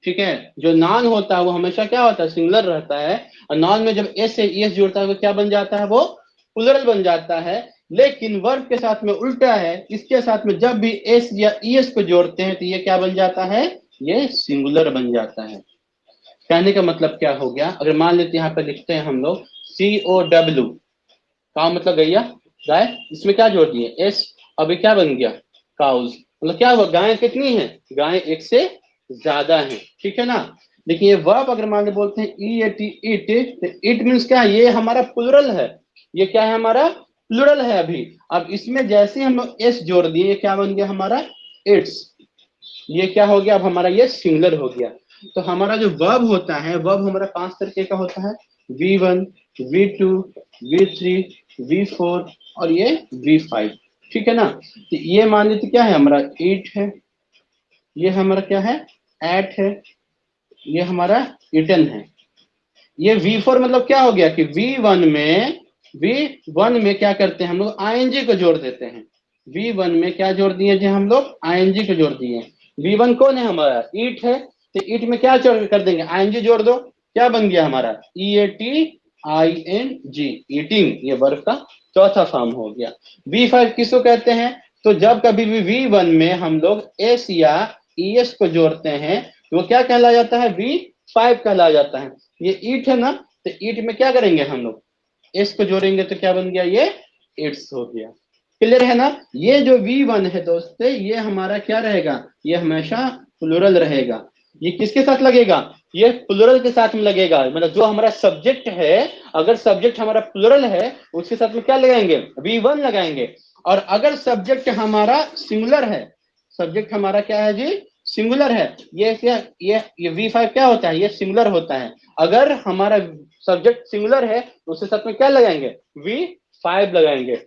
A: ठीक है, जो नाउन होता है वो हमेशा क्या होता है, सिंगुलर रहता है, और नाउन में जब एस से ईएस जुड़ता है वो क्या बन जाता है, वो प्लुरल बन जाता है। लेकिन वर्ब के साथ में उल्टा है, इसके साथ में जब भी एस या ईएस को जोड़ते हैं तो ये क्या बन जाता है, ये सिंगुलर बन जाता है। कहने का मतलब क्या हो गया, अगर मान लेते यहाँ पे लिखते हैं हम लोग COW, का मतलब गैया, गाय, इसमें क्या जोड़ दिए, एस, अब ये क्या बन गया, काउज, मतलब क्या हुआ, गाय कितनी है, गाय एक से ज्यादा है। ठीक है ना। लेकिन ये वर्ब अगर मान लो बोलते हैं EAT, इट, तो इट मीन्स क्या है, ये हमारा प्लुरल है, ये क्या है, हमारा प्लुरल है अभी। अब इसमें जैसे ही हम लोग एस जोड़ दिए, ये क्या बन गया हमारा, इट्स, ये क्या हो गया, अब हमारा ये सिंगुलर हो गया। तो हमारा जो वर्ब होता है, वर्ब हमारा 5 तरीके का होता है, V1, V2, V3, V4 और ये V5। ठीक है ना। तो ये मान लीजिए क्या है, हमारा ईट है, ये हमारा क्या है, एट है, ये हमारा इटन है। ये V4 मतलब क्या हो गया कि V1 में क्या करते हैं हम लोग, ING को जोड़ देते हैं। V1 में क्या जोड़ दिए जी हम लोग, ING को जोड़ दिए। V1 कौन है हमारा, ईट है, तो ईट में क्या जोड़ कर देंगे, ING जोड़ दो, क्या बन गया हमारा, EATING, ईटिंग, ये वर्ब का चौथा फॉर्म हो गया। V5 किसको कहते हैं, तो जब कभी भी V1 में हम लोग एस या ES को जोड़ते हैं तो वो क्या कहला जाता है, V5 कहला जाता है। ये ईट है ना, तो ईट में क्या करेंगे हम लोग, एस को जोड़ेंगे तो क्या बन गया, ये इट्स हो गया। क्लियर है ना। ये जो V1 है दोस्तों, ये हमारा क्या रहेगा, ये हमेशा प्लुरल रहेगा। ये किसके साथ लगेगा, ये प्लुरल के साथ में लगेगा, मतलब जो हमारा सब्जेक्ट है, अगर सब्जेक्ट हमारा प्लुरल है उसके साथ में क्या लगाएंगे, V1 लगाएंगे। और अगर सब्जेक्ट हमारा सिंगुलर है, सब्जेक्ट हमारा क्या है जी, सिंगुलर है, ये क्या, ये V5 क्या होता है, ये सिंगुलर होता है। अगर हमारा सब्जेक्ट सिंगुलर है तो उसके साथ में क्या लगाएंगे, V5 लगाएंगे।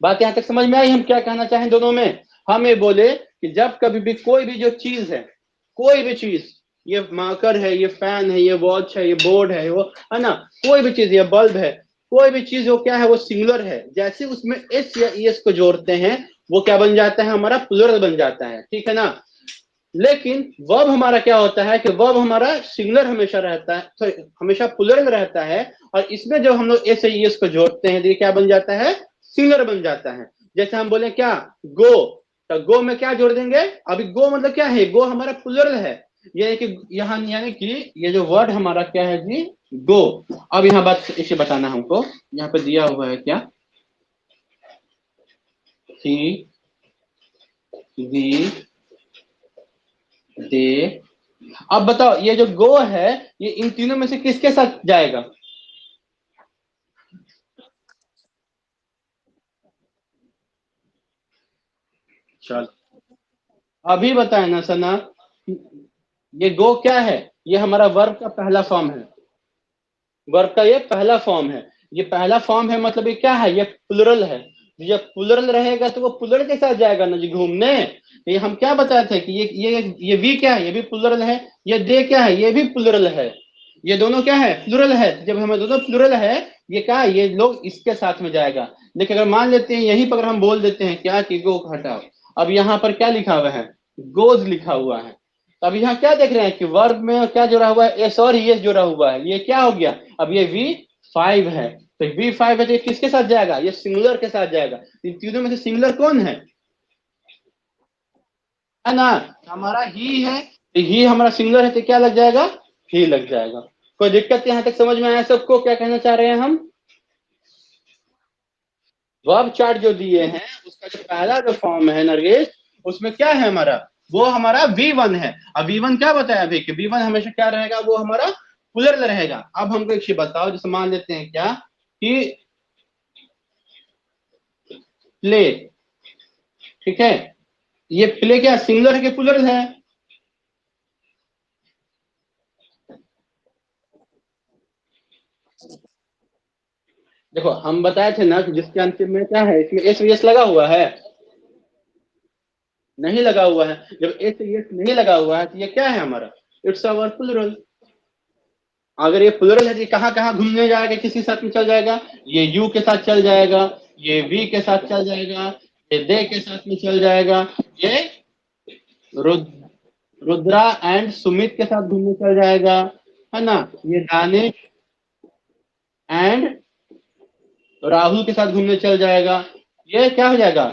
A: बात यहां तक समझ में आई, हम क्या कहना चाहें दोनों में। हम ये बोले कि जब कभी भी कोई भी जो चीज है, कोई भी चीज, ये मार्कर है, ये फैन है, ये वॉच है, ये बोर्ड है, वो है ना, कोई भी चीज, ये बल्ब है, कोई भी चीज वो क्या है, वो सिंगुलर है, जैसे उसमें एस या ईएस को जोड़ते हैं वो क्या बन जाता है, हमारा प्लुरल बन जाता है। ठीक है ना। लेकिन वर्ब हमारा क्या होता है कि वर्ब हमारा सिंगुलर हमेशा रहता है, सॉरी हमेशा प्लुरल रहता है, और इसमें जब हम लोग एस या ईएस को जोड़ते हैं तो ये क्या बन जाता है, सिंगुलर बन जाता है। जैसे हम बोले क्या, गो, तो गो में क्या जोड़ देंगे, अभी गो मतलब क्या है, गो हमारा प्लुरल है, यानी कि यहाँ, यानी कि ये जो वर्ड हमारा क्या है जी, गो। अब यहाँ बात इसे बताना हमको, यहाँ पे दिया हुआ है क्या, सी वी दे। अब बताओ ये जो गो है, ये इन तीनों में से किसके साथ जाएगा, चल अभी बताए ना सना। ये गो क्या है, ये हमारा वर्ब का पहला फॉर्म है, वर्ब का ये पहला फॉर्म है। ये पहला फॉर्म है मतलब ये क्या है, ये प्लुरल है। जब प्लुरल रहेगा तो वो प्लुरल के साथ जाएगा ना जी घूमने। ये हम क्या बताए थे कि ये वी क्या है, ये भी प्लुरल है, ये दे क्या है, ये भी प्लुरल है, ये दोनों क्या है, प्लुरल है। जब हमें दोनों प्लुरल है, ये क्या है, ये लोग इसके साथ में जाएगा। लेकिन अगर मान लेते हैं यहीं पर हम बोल देते हैं क्या कि गो हटाओ, अब यहाँ पर क्या लिखा हुआ है, गोज लिखा हुआ है। तो अब यहाँ क्या देख रहे हैं कि वर्ब में क्या जुड़ा हुआ है, एस और एस जुड़ा हुआ है, ये क्या हो गया, अब ये V5 है। तो V5 है तो ये किसके साथ जाएगा, ये सिंगुलर के साथ जाएगा। इन तीनों में से सिंगुलर कौन है ना, हमारा ही है, तो ही हमारा सिंगुलर है तो क्या लग जाएगा, ही लग जाएगा। कोई दिक्कत यहाँ तक समझ में आया सबको, क्या कहना चाह रहे हैं हम। वर्ब चार्ट जो दिए हैं उसका जो पहला जो फॉर्म है नरगिस, उसमें क्या है हमारा, वो हमारा V1 है। अब V1 क्या बताया अभी कि V1 हमेशा क्या रहेगा, वो हमारा प्लुरल रहेगा। अब हमको एक चीज बताओ, जैसे मान लेते हैं क्या कि प्ले। ठीक है, ये प्ले क्या सिंगुलर है कि प्लूरल है? देखो हम बताए थे ना कि जिसके अंतिम में क्या है, इसमें एस वी एस लगा हुआ है, नहीं लगा हुआ है। जब एस वी एस नहीं लगा हुआ है तो ये क्या है हमारा, इट्स अवर प्लूरल। अगर ये प्लूरल है तो कहाँ कहाँ घूमने जाएगा, किसी साथ में चल जाएगा, ये यू के साथ चल जाएगा, ये वी के साथ चल जाएगा, ये दे के साथ में चल जाएगा, ये रुद्रा एंड सुमित के साथ घूमने चल जाएगा, है ना, ये दानिश एंड राहुल के साथ घूमने चल जाएगा, ये क्या हो जाएगा,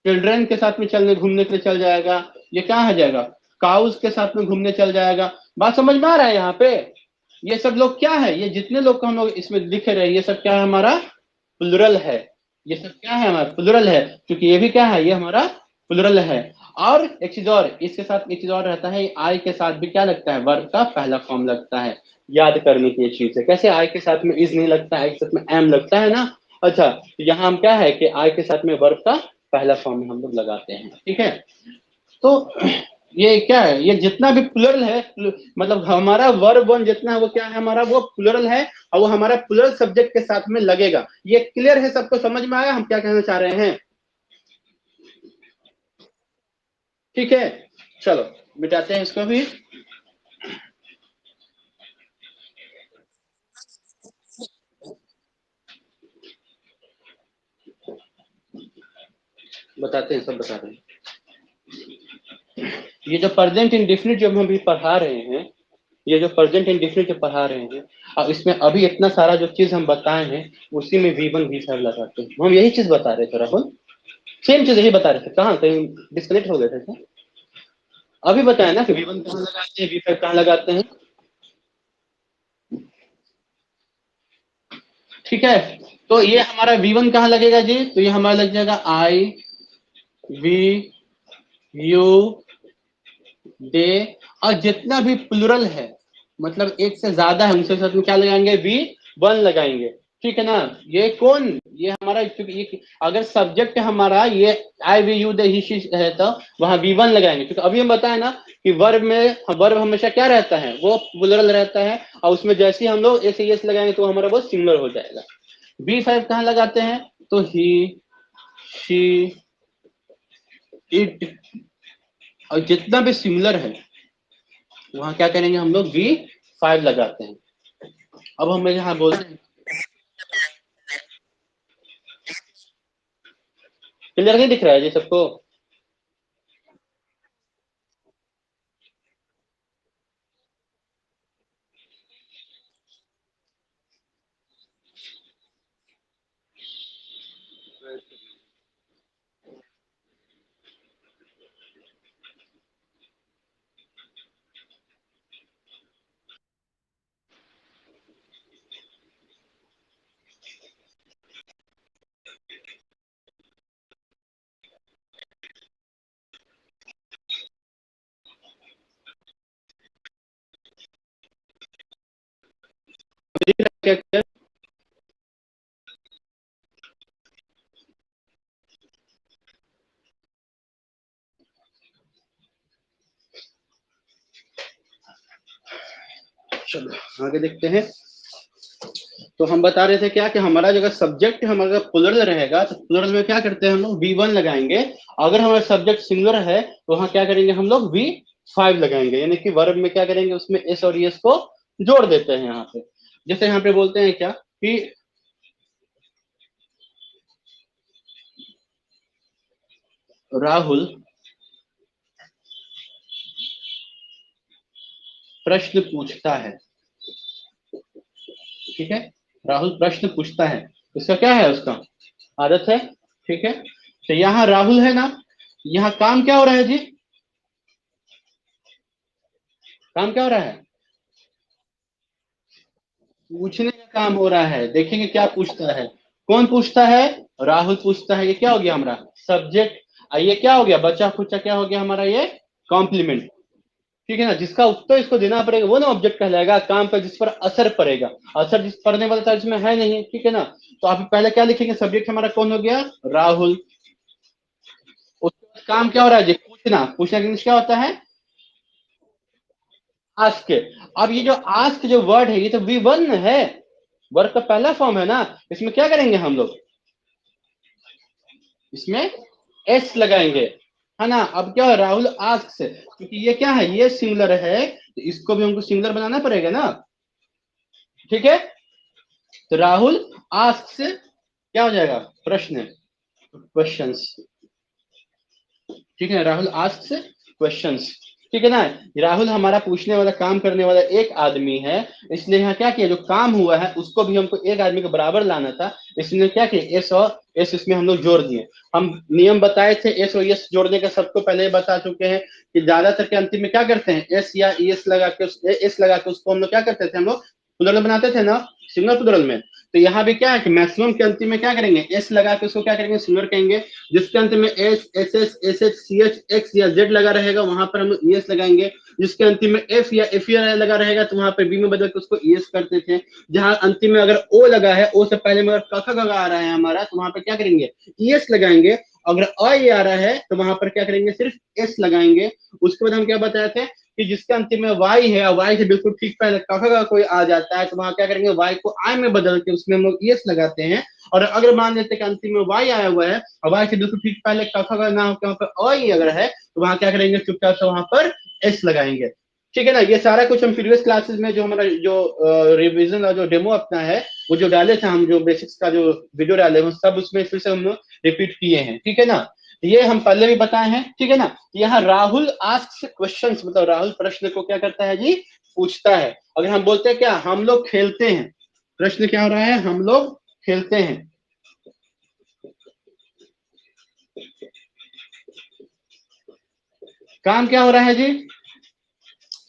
A: चिल्ड्रन के साथ में चलने घूमने के लिए चल जाएगा, ये क्या हो जाएगा, काउस के साथ में घूमने चल जाएगा। बात समझ में आ रहा है यहाँ पे? ये सब लोग क्या है, ये जितने लोग को हम लोग इसमें लिख रहे हैं ये सब क्या है, हमारा प्लुरल है। ये सब क्या है, हमारा प्लुरल है, क्योंकि ये भी क्या है, ये हमारा प्लुरल है। और एक चीज और, इसके साथ एक चीज और रहता है, आई के साथ भी क्या लगता है, वर्ब का पहला फॉर्म लगता है। याद करने की ये चीज है, कैसे आई के साथ में इज नहीं लगता है, एक साथ में एम लगता है ना। अच्छा, तो यहाँ हम क्या है कि आई के साथ में वर्ब का पहला फॉर्म हम लोग लगाते हैं। ठीक है, तो ये क्या है, ये जितना भी प्लुरल है, मतलब हमारा वर्ब वन जितना है वो क्या है, हमारा वो प्लुरल है, और वो हमारा प्लुरल सब्जेक्ट के साथ में लगेगा। ये क्लियर है, सबको समझ में आया हम क्या कहना चाह रहे हैं? ठीक है, चलो मिटाते हैं इसको भी। बताते हैं, सब बता रहे हैं। ये जो प्रेजेंट इंडेफिनिट जो हम अभी पढ़ा रहे हैं, ये जो प्रेजेंट इंडेफिनिट जो पढ़ा रहे हैं, अब इसमें अभी इतना सारा जो चीज हम बताए हैं उसी में वी वन वी फाइव लगाते हैं। हम यही चीज बता रहे थे राहुल, सेम चीज यही बता रहे थे। कहाँ कहीं डिस्कनेक्ट हो गए थे क्या? अभी बताया ना कि वी वन कहाँ लगाते हैं, वी फाइव कहाँ लगाते हैं। ठीक है, तो ये हमारा वी वन कहाँ लगेगा जी, तो ये हमारा लग जाएगा आई वी यू दे, और जितना भी प्लुरल है, मतलब एक से ज्यादा है, उनके साथ में क्या लगाएंगे, वी वन लगाएंगे। ठीक है ना, ये कौन, ये हमारा, क्योंकि ये अगर सब्जेक्ट हमारा ये I we you they he she है तो वहां वी वन लगाएंगे, क्योंकि अभी हम बताए ना कि वर्ब में, वर्ब हमेशा क्या रहता है, वो प्लुरल रहता है, और उसमें जैसे ही हम लोग एस एस लगाएंगे तो हमारा वो सिंगुलर हो जाएगा। बी फाइव कहाँ लगाते हैं, तो ही शी इट, और जितना भी सिमिलर है वहां क्या करेंगे हम लोग, बी फाइव लगाते हैं। अब हम यहाँ बोलते हैं, क्लियर नहीं दिख रहा है जी सबको? क्या क्या? चलो आगे देखते हैं। तो हम बता रहे थे क्या कि हमारा जो सब्जेक्ट हमारा प्लुरल रहेगा तो प्लुरल में क्या करते हैं हम लोग, वी वन लगाएंगे। अगर हमारा सब्जेक्ट सिंगुलर है तो वहां क्या करेंगे हम लोग, वी फाइव लगाएंगे, यानी कि वर्ब में क्या करेंगे, उसमें एस और एस को जोड़ देते हैं यहाँ पे। जैसे यहाँ पे बोलते हैं क्या कि राहुल प्रश्न पूछता है। ठीक है, राहुल प्रश्न पूछता है, इसका क्या है, उसका आदत है। ठीक है, तो यहाँ राहुल है ना, यहाँ काम क्या हो रहा है जी, काम क्या हो रहा है, पूछने का काम हो रहा है। देखेंगे क्या पूछता है, कौन पूछता है, राहुल पूछता है। ये क्या हो गया हमारा सब्जेक्ट, ये क्या हो गया, बचा खुचा क्या हो गया हमारा, ये कॉम्प्लीमेंट। ठीक है ना, जिसका उत्तर इसको देना पड़ेगा वो ना ऑब्जेक्ट कहलाएगा, काम पर जिस पर असर पड़ेगा, असर जिस पड़ने वाला था इसमें है नहीं, ठीक है ना। तो आप पहले क्या लिखेंगे, सब्जेक्ट हमारा कौन हो गया, राहुल। उसके बाद काम क्या हो रहा है जी, पूछना, पूछना इंग्लिश क्या होता है, आस्क। अब ये जो आस्क जो वर्ड है ये तो V1 है, वर्ड का पहला फॉर्म है ना, इसमें क्या करेंगे हम लोग, इसमें एस लगाएंगे, है ना। अब क्या है, राहुल आस्क से, क्योंकि ये क्या है, ये सिंगुलर है, तो इसको भी हमको सिंगुलर बनाना पड़ेगा ना, ठीक है। तो राहुल आस्क से क्या हो जाएगा, प्रश्न, क्वेश्चंस, ठीक है, राहुल आस्क से क्वेश्चंस, ठीक है ना। राहुल हमारा पूछने वाला, काम करने वाला एक आदमी है, इसलिए यहाँ क्या किया, जो काम हुआ है उसको भी हमको एक आदमी के बराबर लाना था, इसलिए क्या किया, एस और एस इसमें हम लोग जोड़ दिए। हम नियम बताए थे एस और एस जोड़ने का, सबको पहले बता चुके हैं कि ज्यादातर के अंतिम में क्या करते हैं, एस या एस लगा के, एस लगा के उसको हम लोग क्या करते थे, हम लोग प्लुरल बनाते थे ना, सिंगल प्लुरल में। तो यहाँ भी क्या है कि मैक्सिमम के अंतिम में क्या करेंगे, एस लगा के उसको क्या करेंगे, सिंगुलर कहेंगे। जिसके अंत में S, S S, S H, C H, X या जेड लगा रहेगा वहां पर हम लोग ईएस लगाएंगे। जिसके अंतिम में एफ या एफ लगा रहेगा तो वहां पर बी में बदल के उसको ईएस करते थे। जहां अंतिम में अगर ओ लगा है, ओ से पहले में अगर कखा गगा आ रहा है हमारा, तो वहां पर क्या करेंगे, ईएस लगाएंगे। अगर अ ये आ रहा है तो वहां पर क्या करेंगे, सिर्फ एस लगाएंगे। उसके बाद हम क्या बताए थे कि जिसके अंतिम में वाई है, और वाई से बिल्कुल ठीक पहले कखा का कोई आ जाता है, तो वहां क्या करेंगे, वाई को आई में बदल के उसमें हम लोग ईएस लगाते हैं। और अगर मान लेते हैं कि अंतिम में वाई आया हुआ है, और वाई से बिल्कुल ठीक पहले कखा का ना हो, वहां पर अ ही अगर है, तो वहां क्या करेंगे, चुपचाप से वहां पर एस लगाएंगे, ठीक है ना। ये सारा कुछ हम प्रीवियस क्लासेस में जो हमारा जो रिवीजन और जो डेमो अपना है, वो जो डाले थे हम, जो बेसिक्स का जो वीडियो डाले हैं सब उसमें फिर से हम लोग रिपीट किए हैं, ठीक है ना। ये हम पहले भी बताए हैं, ठीक है ना। यहाँ राहुल आस्क्स क्वेश्चंस, मतलब राहुल प्रश्न को क्या करता है जी, पूछता है। अगर हम बोलते हैं क्या, हम लोग खेलते हैं, प्रश्न क्या हो रहा है, हम लोग खेलते हैं, काम क्या हो रहा है जी,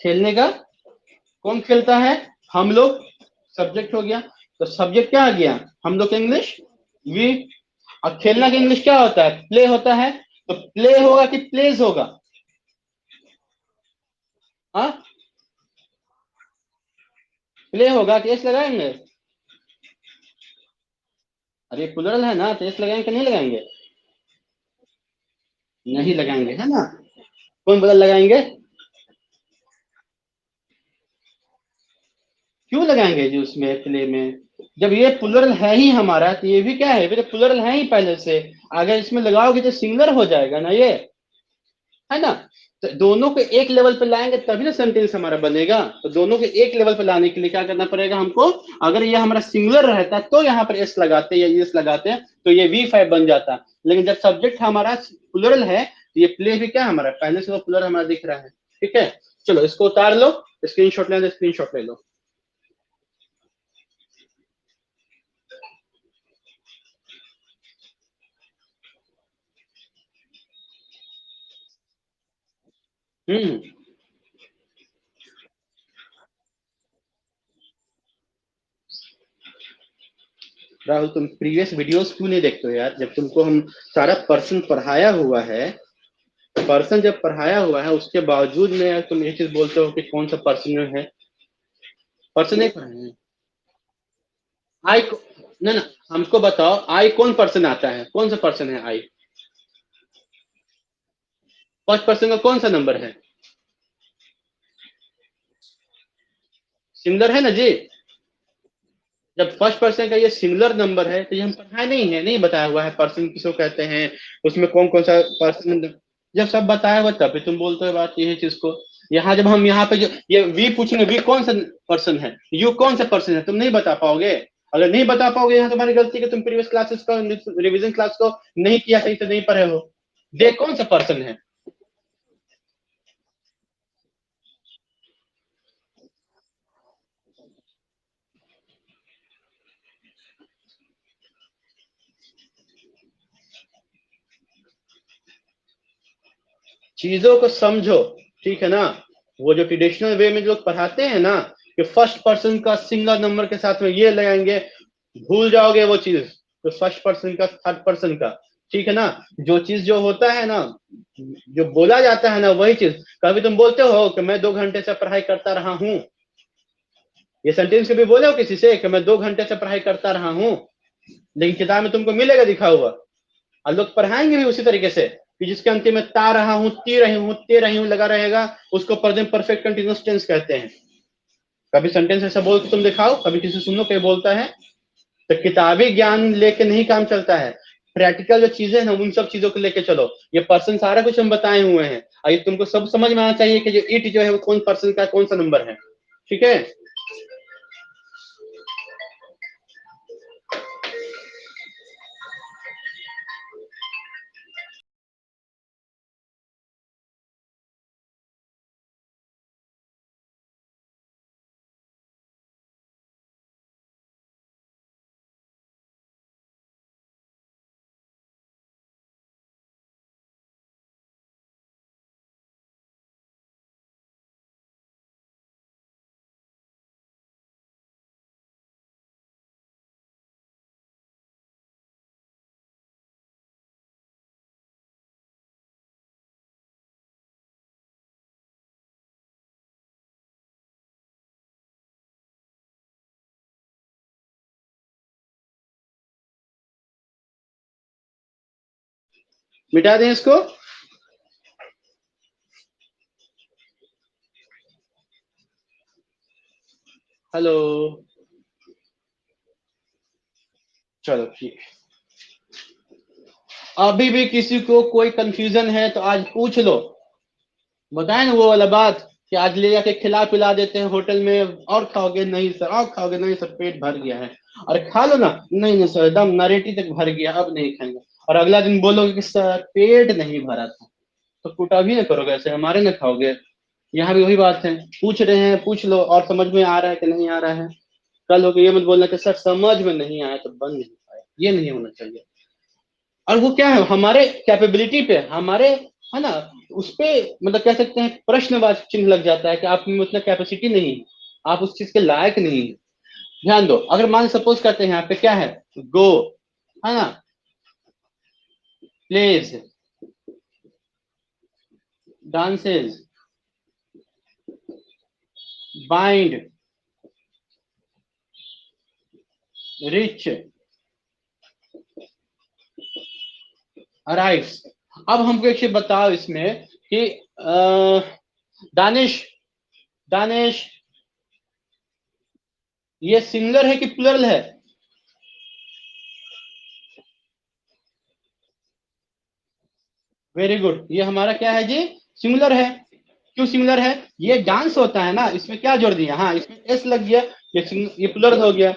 A: खेलने का, कौन खेलता है, हम लोग, सब्जेक्ट हो गया। तो सब्जेक्ट क्या आ गया, हम लोग का इंग्लिश वी। और खेलना का इंग्लिश क्या होता है, प्ले होता है। तो प्ले होगा कि प्लेज होगा, हाँ, प्ले होगा कि एस लगाएंगे, अरे प्लुरल है ना, तो एस लगाएंगे कि नहीं लगाएंगे, नहीं लगाएंगे, है ना। कौन बदल लगाएंगे, क्यों लगाएंगे जी उसमें प्ले में, जब ये प्लुरल है ही हमारा, तो ये भी क्या है, फिर प्लुरल है ही पहले से, अगर इसमें लगाओगे तो सिंगुलर हो जाएगा ना ये, है ना। तो दोनों को एक लेवल पे लाएंगे तभी ना सेंटेंस हमारा बनेगा। तो दोनों को एक लेवल पे लाने के लिए क्या करना पड़ेगा हमको, अगर ये हमारा सिंगुलर रहता तो यहाँ पर एस लगाते या एस लगाते तो ये V5 बन जाता। लेकिन जब सब्जेक्ट हमारा प्लुरल है तो ये प्ले भी क्या हमारा पहले से वो प्लुरल हमारा दिख रहा है, ठीक है। चलो इसको उतार लो, स्क्रीनशॉट लेना, स्क्रीनशॉट ले लो। हम्म। राहुल तुम प्रीवियस वीडियोस क्यों नहीं देखते हो यार, जब तुमको हम सारा पर्सन पढ़ाया हुआ है, पर्सन जब पढ़ाया हुआ है उसके बावजूद में तुम ये चीज बोलते हो कि कौन सा पर्सन है, पर्सन नहीं पढ़ाए हैं। आई ना ना, हमको बताओ आई कौन पर्सन आता है, कौन सा पर्सन है आई, फर्स्ट पर्सन का कौन सा नंबर है, सिंगुलर है ना जी। जब फर्स्ट पर्सन का ये सिंगुलर नंबर है तो ये हम पढ़ाए नहीं है, नहीं बताया हुआ है पर्सन किसको कहते हैं, उसमें कौन कौन सा पर्सन, जब सब बताया हुआ तभी तुम बोलते हो बात ये चीज को। यहाँ जब हम यहाँ पे जो ये वी पूछेंगे, वी कौन सा पर्सन है, यू कौन सा पर्सन है, तुम नहीं बता पाओगे। अगर नहीं बता पाओगे यहाँ तुम्हारी गलती है कि तुम प्रीवियस क्लासेस का रिवीजन क्लास को नहीं किया, सही से नहीं पढ़े हो। दे कौन सा पर्सन है, चीजों को समझो, ठीक है ना। वो जो ट्रेडिशनल वे में जो लोग पढ़ाते हैं ना, कि फर्स्ट पर्सन का सिंगल नंबर के साथ में ये लगाएंगे, भूल जाओगे वो चीज, तो फर्स्ट पर्सन का, थर्ड पर्सन का, ठीक है ना। जो चीज जो होता है ना, जो बोला जाता है ना, वही चीज। कभी तुम बोलते हो कि मैं 2 घंटे से पढ़ाई करता रहा हूँ, ये सेंटेंस कभी बोले हो किसी से कि मैं 2 घंटे से पढ़ाई करता रहा हूँ? लेकिन किताब में तुमको मिलेगा लिखा हुआ। और लोग पढ़ाएंगे भी उसी तरीके से कि जिसके अंतिम में ता रहा हूँ, ती रही हूँ, ते रही हूँ लगा रहेगा, उसको प्रेजेंट परफेक्ट कंटीन्यूअस टेंस कहते हैं। कभी सेंटेंस ऐसा बोल के तुम दिखाओ, कभी किसी सुनो कोई बोलता है। तो किताबी ज्ञान लेके नहीं काम चलता है। प्रैक्टिकल जो चीजें हैं ना, उन सब चीजों को लेके चलो। ये पर्सन सारा कुछ हम बताए हुए हैं, और ये तुमको सब समझ में आना चाहिए कि जो इट जो है वो कौन पर्सन का कौन सा नंबर है। ठीक है। मिटा दें इसको। हेलो। चलो ठीक है। अभी भी किसी को कोई कंफ्यूजन है तो आज पूछ लो। बताए ना वो वाला बात कि आज ले जाके खिला पिला देते हैं होटल में, और खाओगे नहीं सर, और खाओगे नहीं सर, पेट भर गया है। और खा लो ना, नहीं नहीं सर, एकदम नरेटी तक भर गया, अब नहीं खाएंगे। और अगला दिन बोलोगे कि सर पेट नहीं भरा था। तो कुटा भी ना करोगे ऐसे, हमारे ना खाओगे। यहाँ भी वही बात है, पूछ रहे हैं पूछ लो, और समझ में आ रहा है कि नहीं आ रहा है। कल हो ये मत बोलना कि सर समझ में नहीं आया तो बन नहीं पाया, ये नहीं होना चाहिए। और वो क्या है, हमारे कैपेबिलिटी पे, हमारे, है ना, उस पे, मतलब कह सकते हैं प्रश्नवाची चिन्ह लग जाता है कि आप में उतना कैपेसिटी नहीं है, आप उस चीज के लायक नहीं है। ध्यान दो, अगर मान सपोज करते हैं यहाँ पे क्या है, गो, है ना, plays, dances, bind, reach, arrives. अब हमको एक चीज बताओ इसमें कि दानिश, दानिश, ये सिंगुलर है कि प्लुरल है? वेरी गुड, ये हमारा क्या है जी, सिंगुलर है। क्यों सिंगुलर है? ये डांस होता है ना, इसमें क्या जोड़ दिया, हाँ इसमें एस लग गया, ये प्लुरल हो गया,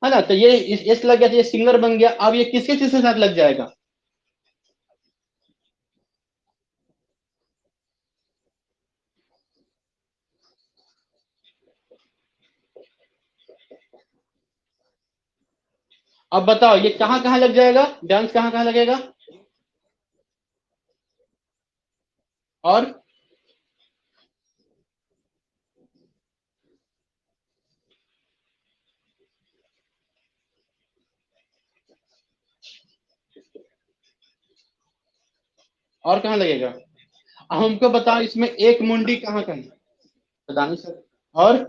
A: है ना। तो ये एस लग गया तो ये सिंगुलर बन गया। अब ये किसके किसके साथ लग जाएगा? अब बताओ ये कहाँ कहाँ लग जाएगा, डांस कहाँ कहाँ लगेगा? और और कहाँ लगेगा? अब हमको बताओ इसमें एक मुंडी कहाँ कहाँ है? दानिश सर। और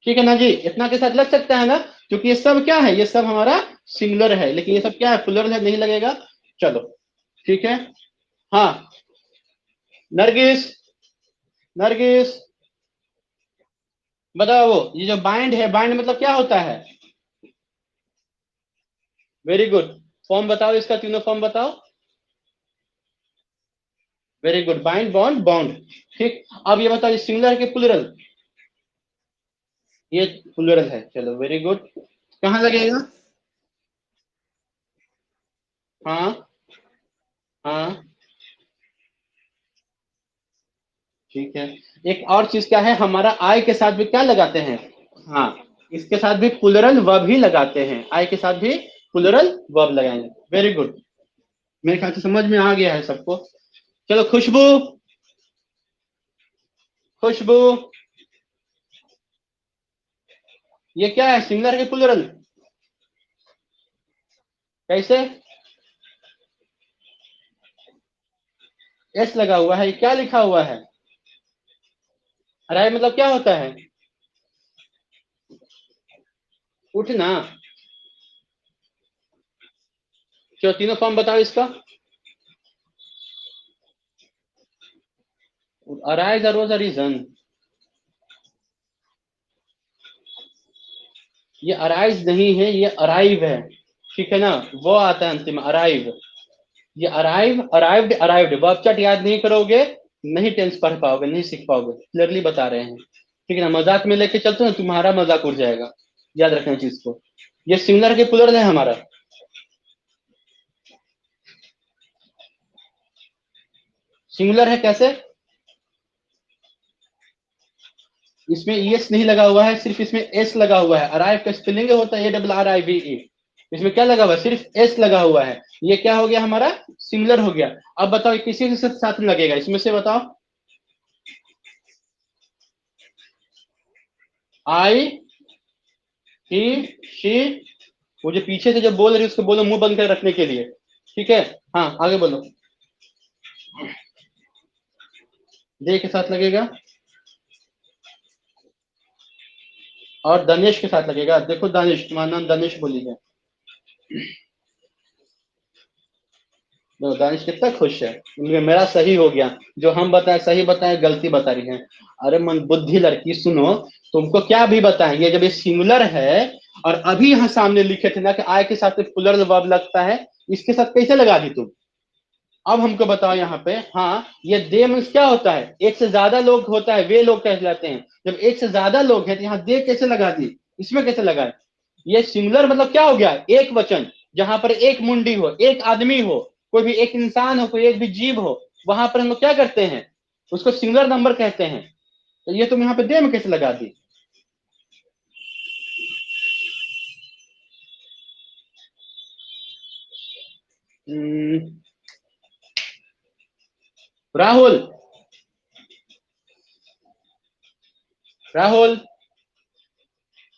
A: ठीक है ना जी, इतना के साथ लग सकता है ना, क्योंकि ये सब क्या है, ये सब हमारा सिंगुलर है, लेकिन ये सब क्या है, प्लुरल है, नहीं लगेगा। चलो ठीक है। हाँ, नरगिस, नरगिस, बताओ वो ये जो बाइंड है, बाइंड मतलब क्या होता है? Very good. फॉर्म बताओ इसका, तीनों फॉर्म बताओ। Very good, bind, bond, bound. ठीक। अब ये बताओ ये सिंगुलर है कि प्लुरल? ये प्लुरल है, चलो वेरी गुड। कहाँ लगेगा? हाँ, हाँ, ठीक है। एक और चीज क्या है, हमारा आई के साथ भी क्या लगाते हैं? हाँ, इसके साथ भी प्लुरल वर्ब ही लगाते हैं, आई के साथ भी प्लुरल वर्ब लगाएंगे। वेरी गुड, मेरे ख्याल से समझ में आ गया है सबको। चलो खुशबू, खुशबू, ये क्या है, सिंगुलर है कि प्लुरल? कैसे? एस लगा हुआ है, क्या लिखा हुआ है? अराइव मतलब क्या होता है? उठना। चलो तीनों फॉर्म बताओ इसका। Arise, arose, arisen. ये अराइज नहीं है, ये अराइव है, ठीक है ना? वो आता है अंतिम, अराइव। ये अराइव, अराइव्ड, अराइव्ड, वर्ब चट याद नहीं करोगे, नहीं टेंस पढ़ पाओगे, नहीं सीख पाओगे, क्लियरली बता रहे हैं, ठीक है ना? मजाक में लेके चलते ना, तुम्हारा मजाक उड़ जाएगा, याद रखना चीज को। ये सिंगुलर के प्लुरल है हमारा। सिंगुलर है कैसे? इसमें ईएस नहीं लगा हुआ है, सिर्फ इसमें एस लगा हुआ है। अराइव का स्पेलिंग होता है ARRIVE। इसमें क्या लगा हुआ है? सिर्फ एस लगा हुआ है। ये क्या हो गया हमारा? सिंगुलर हो गया। अब बताओ किसी के साथ में लगेगा इसमें से, बताओ। आई, ही, शी। वो जो पीछे से जब बोल रही है उसको बोलो मुंह बंद कर रखने के लिए, ठीक है? हाँ आगे बोलो। दे के साथ लगेगा, और दनेश के साथ लगेगा। देखो दानिश, तुम्हारा नाम दानिश बोली है। देखो दानिश कितना खुश है, मेरा सही हो गया। जो हम बताए सही बताए, गलती बता रही है। अरे मन बुद्धि लड़की सुनो, तुमको क्या भी बताएंगे, जब ये सिंगुलर है और अभी यहाँ सामने लिखे थे ना कि आय के साथ प्लुरल वर्ब लगता है, इसके साथ कैसे लगा दी तुम? अब हमको बताओ यहाँ पे। हाँ, ये दे मीन्स क्या होता है? एक से ज्यादा लोग होता है, वे लोग कहलाते हैं। जब एक से ज्यादा लोग हैं तो यहाँ दे कैसे लगा दी, इसमें कैसे लगाए? ये सिंगुलर मतलब क्या हो गया? एक वचन, जहां पर एक मुंडी हो, एक आदमी हो, कोई भी एक इंसान हो, कोई एक भी जीव हो, वहां पर हम लोग क्या करते हैं? उसको सिंगुलर नंबर कहते हैं। तो ये तुम यहाँ पे दे में कैसे लगा दी? हम्म, राहुल, राहुल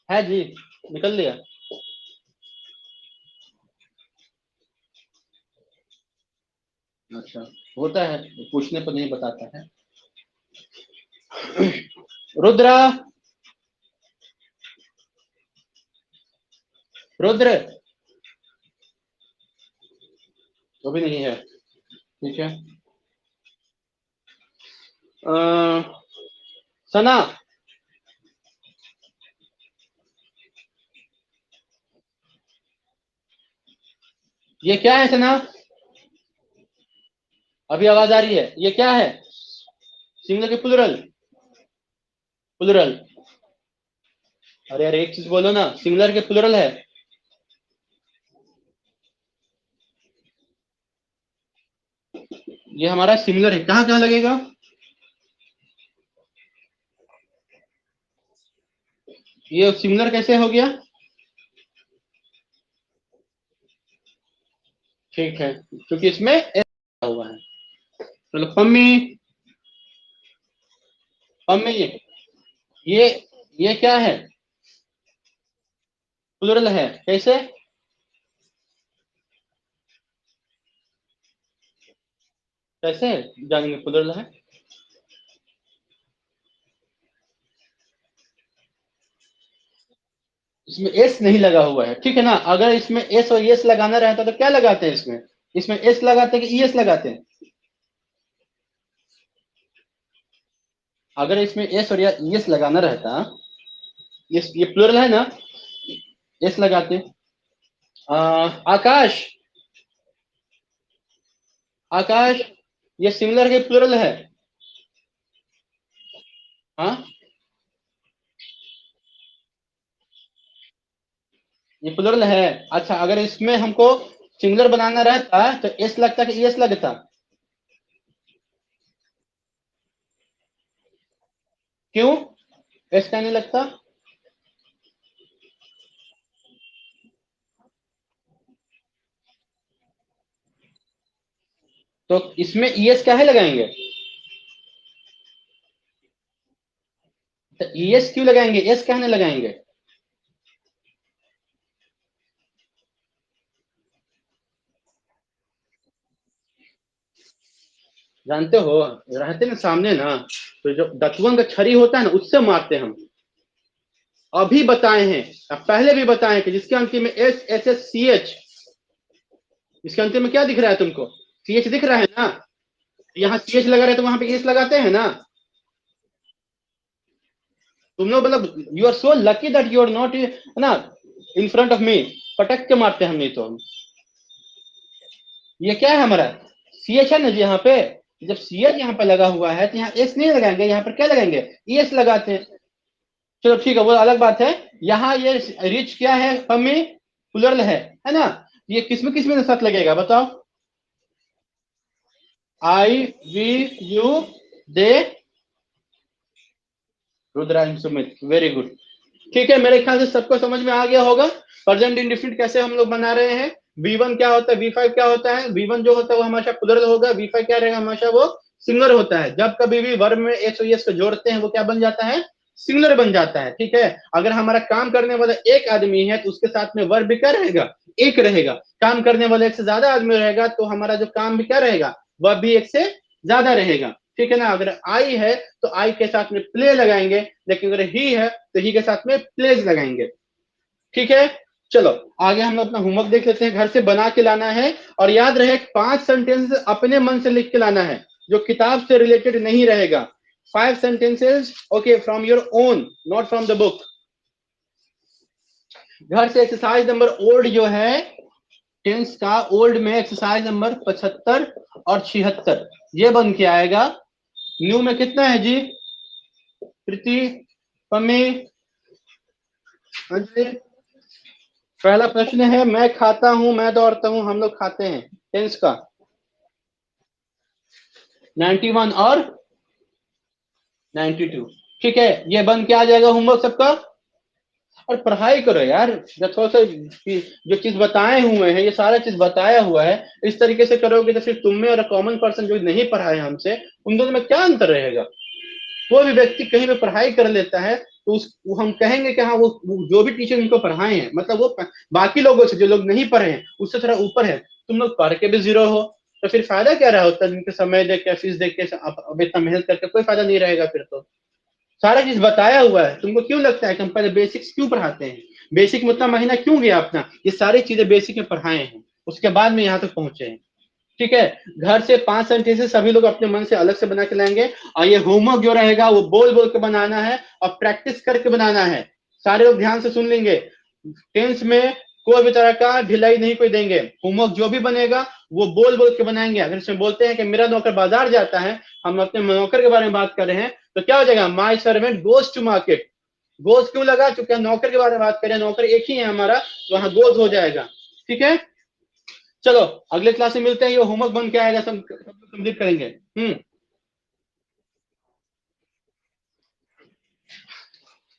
A: है जी, निकल लिया। अच्छा, होता है, पूछने पर नहीं बताता है। रुद्र, रुद्र तो भी नहीं है, ठीक है। अ, सना, ये क्या है सना? अभी आवाज आ रही है, ये क्या है? सिंगल के प्लुरल? प्लुरल। अरे यार एक चीज बोलो ना, सिंगुलर के प्लुरल है। ये हमारा सिंगुलर है, कहाँ कहाँ लगेगा? ये सिंगुलर कैसे हो गया? ठीक है, क्योंकि इसमें एस हुआ है। चलो पम्मी, पम्मी ये ये क्या है? प्लुरल है, कैसे? कैसे जानेंगे प्लुरल है? इसमें एस नहीं लगा हुआ है, ठीक है ना? अगर इसमें एस और एस लगाना रहता तो क्या लगाते हैं इसमें? इसमें एस लगाते हैं कि ईएस लगाते हैं? अगर इसमें एस और या ईएस लगाना रहता, ये प्लुरल है ना, एस लगाते। आकाश, आकाश, ये सिमिलर के प्लुरल है। हाँ, ये प्लुरल है। अच्छा, अगर इसमें हमको सिंगुलर बनाना रहता तो एस लगता कि ईएस लगता? क्यों एस कहने लगता? तो इसमें ईएस क्या है लगाएंगे? तो ईएस क्यों लगाएंगे, एस कहने लगाएंगे? जानते हो, रहते ना सामने ना, तो जो दतवन का छड़ी होता है ना, उससे मारते हम। अभी बताए हैं, अब पहले भी बताए कि जिसके अंतिम में S H S C H, इसके अंतिम में क्या दिख रहा है तुमको? सी एच दिख रहा है ना? यहाँ सी एच लगा रहे तो वहां पे एस लगाते हैं ना। तुम लोग मतलब you are so lucky that you are not ना इन फ्रंट ऑफ मी, पटक के मारते हैं हम, नहीं तो हम। ये क्या है हमारा? सी एच है ना जी यहाँ पे। जब सी एच यहाँ पे लगा हुआ है तो यहाँ एस नहीं लगाएंगे, यहाँ पर क्या लगाएंगे? एस लगाते हैं। चलो ठीक है, वो अलग बात है। यहाँ ये रिच क्या है फमी? प्लुरल है ना? ये किसमें साथ लगेगा बताओ? I, we, you, they, Rudra and Sumit, very good. ठीक है, मेरे ख्याल से सबको समझ में आ गया होगा प्रेजेंट इंडिफिनिट कैसे हम लोग बना रहे हैं। V1 क्या होता है, V5 क्या होता है? V1 जो होता है वो हमेशा प्लुरल होगा, V5 क्या रहेगा? हमेशा वो सिंगुलर होता है। जब कभी भी वर्ब में एस और एस को जोड़ते हैं वो क्या बन जाता है? सिंगुलर बन जाता है। ठीक है, अगर हमारा काम करने वाला एक आदमी है तो उसके साथ में वर्ब भी क्या रहेगा? एक रहेगा। काम करने वाला एक से ज्यादा आदमी रहेगा तो हमारा जो काम भी क्या रहेगा? वह भी एक से ज्यादा रहेगा। ठीक है ना? अगर आई है तो आई के साथ में प्ले लगाएंगे, लेकिन अगर ही है तो ही के साथ में प्लेज लगाएंगे। ठीक है, चलो आगे हम अपना होमवर्क देख लेते हैं। घर से बना के लाना है, और याद रहे 5 सेंटेंस अपने मन से लिख के लाना है, जो किताब से रिलेटेड नहीं रहेगा। 5 sentences okay from your own, not from the book. घर से एक्सरसाइज नंबर ओल्ड जो है टेंस का, ओल्ड में एक्सरसाइज नंबर 75 और 76 ये बन के आएगा। न्यू में कितना है जी? प्रीति, पम्मी, अंजलि। पहला प्रश्न है, मैं खाता हूं, मैं दौड़ता हूं, हम लोग खाते हैं, टेंस का। 91 और 92। ठीक है, ये बन के आ जाएगा होमवर्क सबका। और पढ़ाई करो यार, जब थोड़ा सा जो चीज बताए हुए हैं, ये सारा चीज बताया हुआ है, इस तरीके से करोगे तो फिर तुम में और कॉमन पर्सन जो नहीं पढ़ा है हमसे, उन दोनों में क्या अंतर रहेगा? कोई भी व्यक्ति कहीं पे पढ़ाई कर लेता है तो वो हम कहेंगे कि हाँ वो जो भी टीचर उनको पढ़ाए हैं, मतलब वो बाकी लोगों से, जो लोग नहीं पढ़े हैं उससे थोड़ा ऊपर है। तुम लोग पढ़ के भी जीरो हो, तो फिर फायदा क्या रहा होता है? जिनके समय दे के, फीस दे के, अब इतना मेहनत करके कोई फायदा नहीं रहेगा फिर तो। सारा चीज बताया हुआ है, तुमको क्यों लगता है कि हम पहले बेसिक्स क्यों पढ़ाते हैं? बेसिक में उतना महीना क्यों गया अपना? ये सारी चीजें बेसिक में पढ़ाए हैं, उसके बाद में यहाँ तक पहुंचे हैं। ठीक है, घर से 5 सेंटेंसेस सभी लोग अपने मन से अलग से बना के लाएंगे, और ये होमवर्क जो रहेगा वो बोल बोल के बनाना है और प्रैक्टिस करके बनाना है। सारे लोग ध्यान से सुन लेंगे। टेंस में कोई भी तरह का ढिलाई नहीं कोई देंगे। होमवर्क जो भी बनेगा वो बोल बोल के बनाएंगे। अगर इसमें बोलते हैं कि मेरा नौकर बाजार जाता है, हम अपने नौकर के बारे में बात कर रहे हैं, तो क्या हो जाएगा? My servant goes to market. Goes क्यों लगा? चूंकि नौकर के बारे में बात करें, नौकर एक ही है हमारा, तो वहां गोज हो जाएगा। ठीक है, चलो अगले क्लास में मिलते हैं। ये होमवर्क बन के आएगा, सब कंप्लीट करेंगे।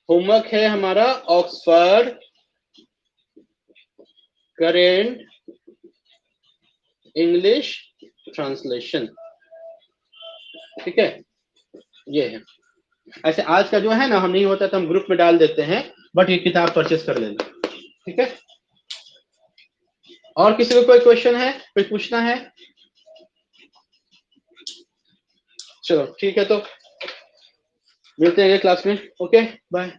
A: होमवर्क है हमारा ऑक्सफोर्ड करेंट इंग्लिश ट्रांसलेशन। ठीक है, ये है। ऐसे आज का जो है ना, हम नहीं होता तो हम ग्रुप में डाल देते हैं, बट ये किताब परचेस कर लेना। ठीक है, और किसी को कोई क्वेश्चन है, कोई पूछना है? चलो ठीक है, तो मिलते हैं अगले क्लास में। Okay, bye.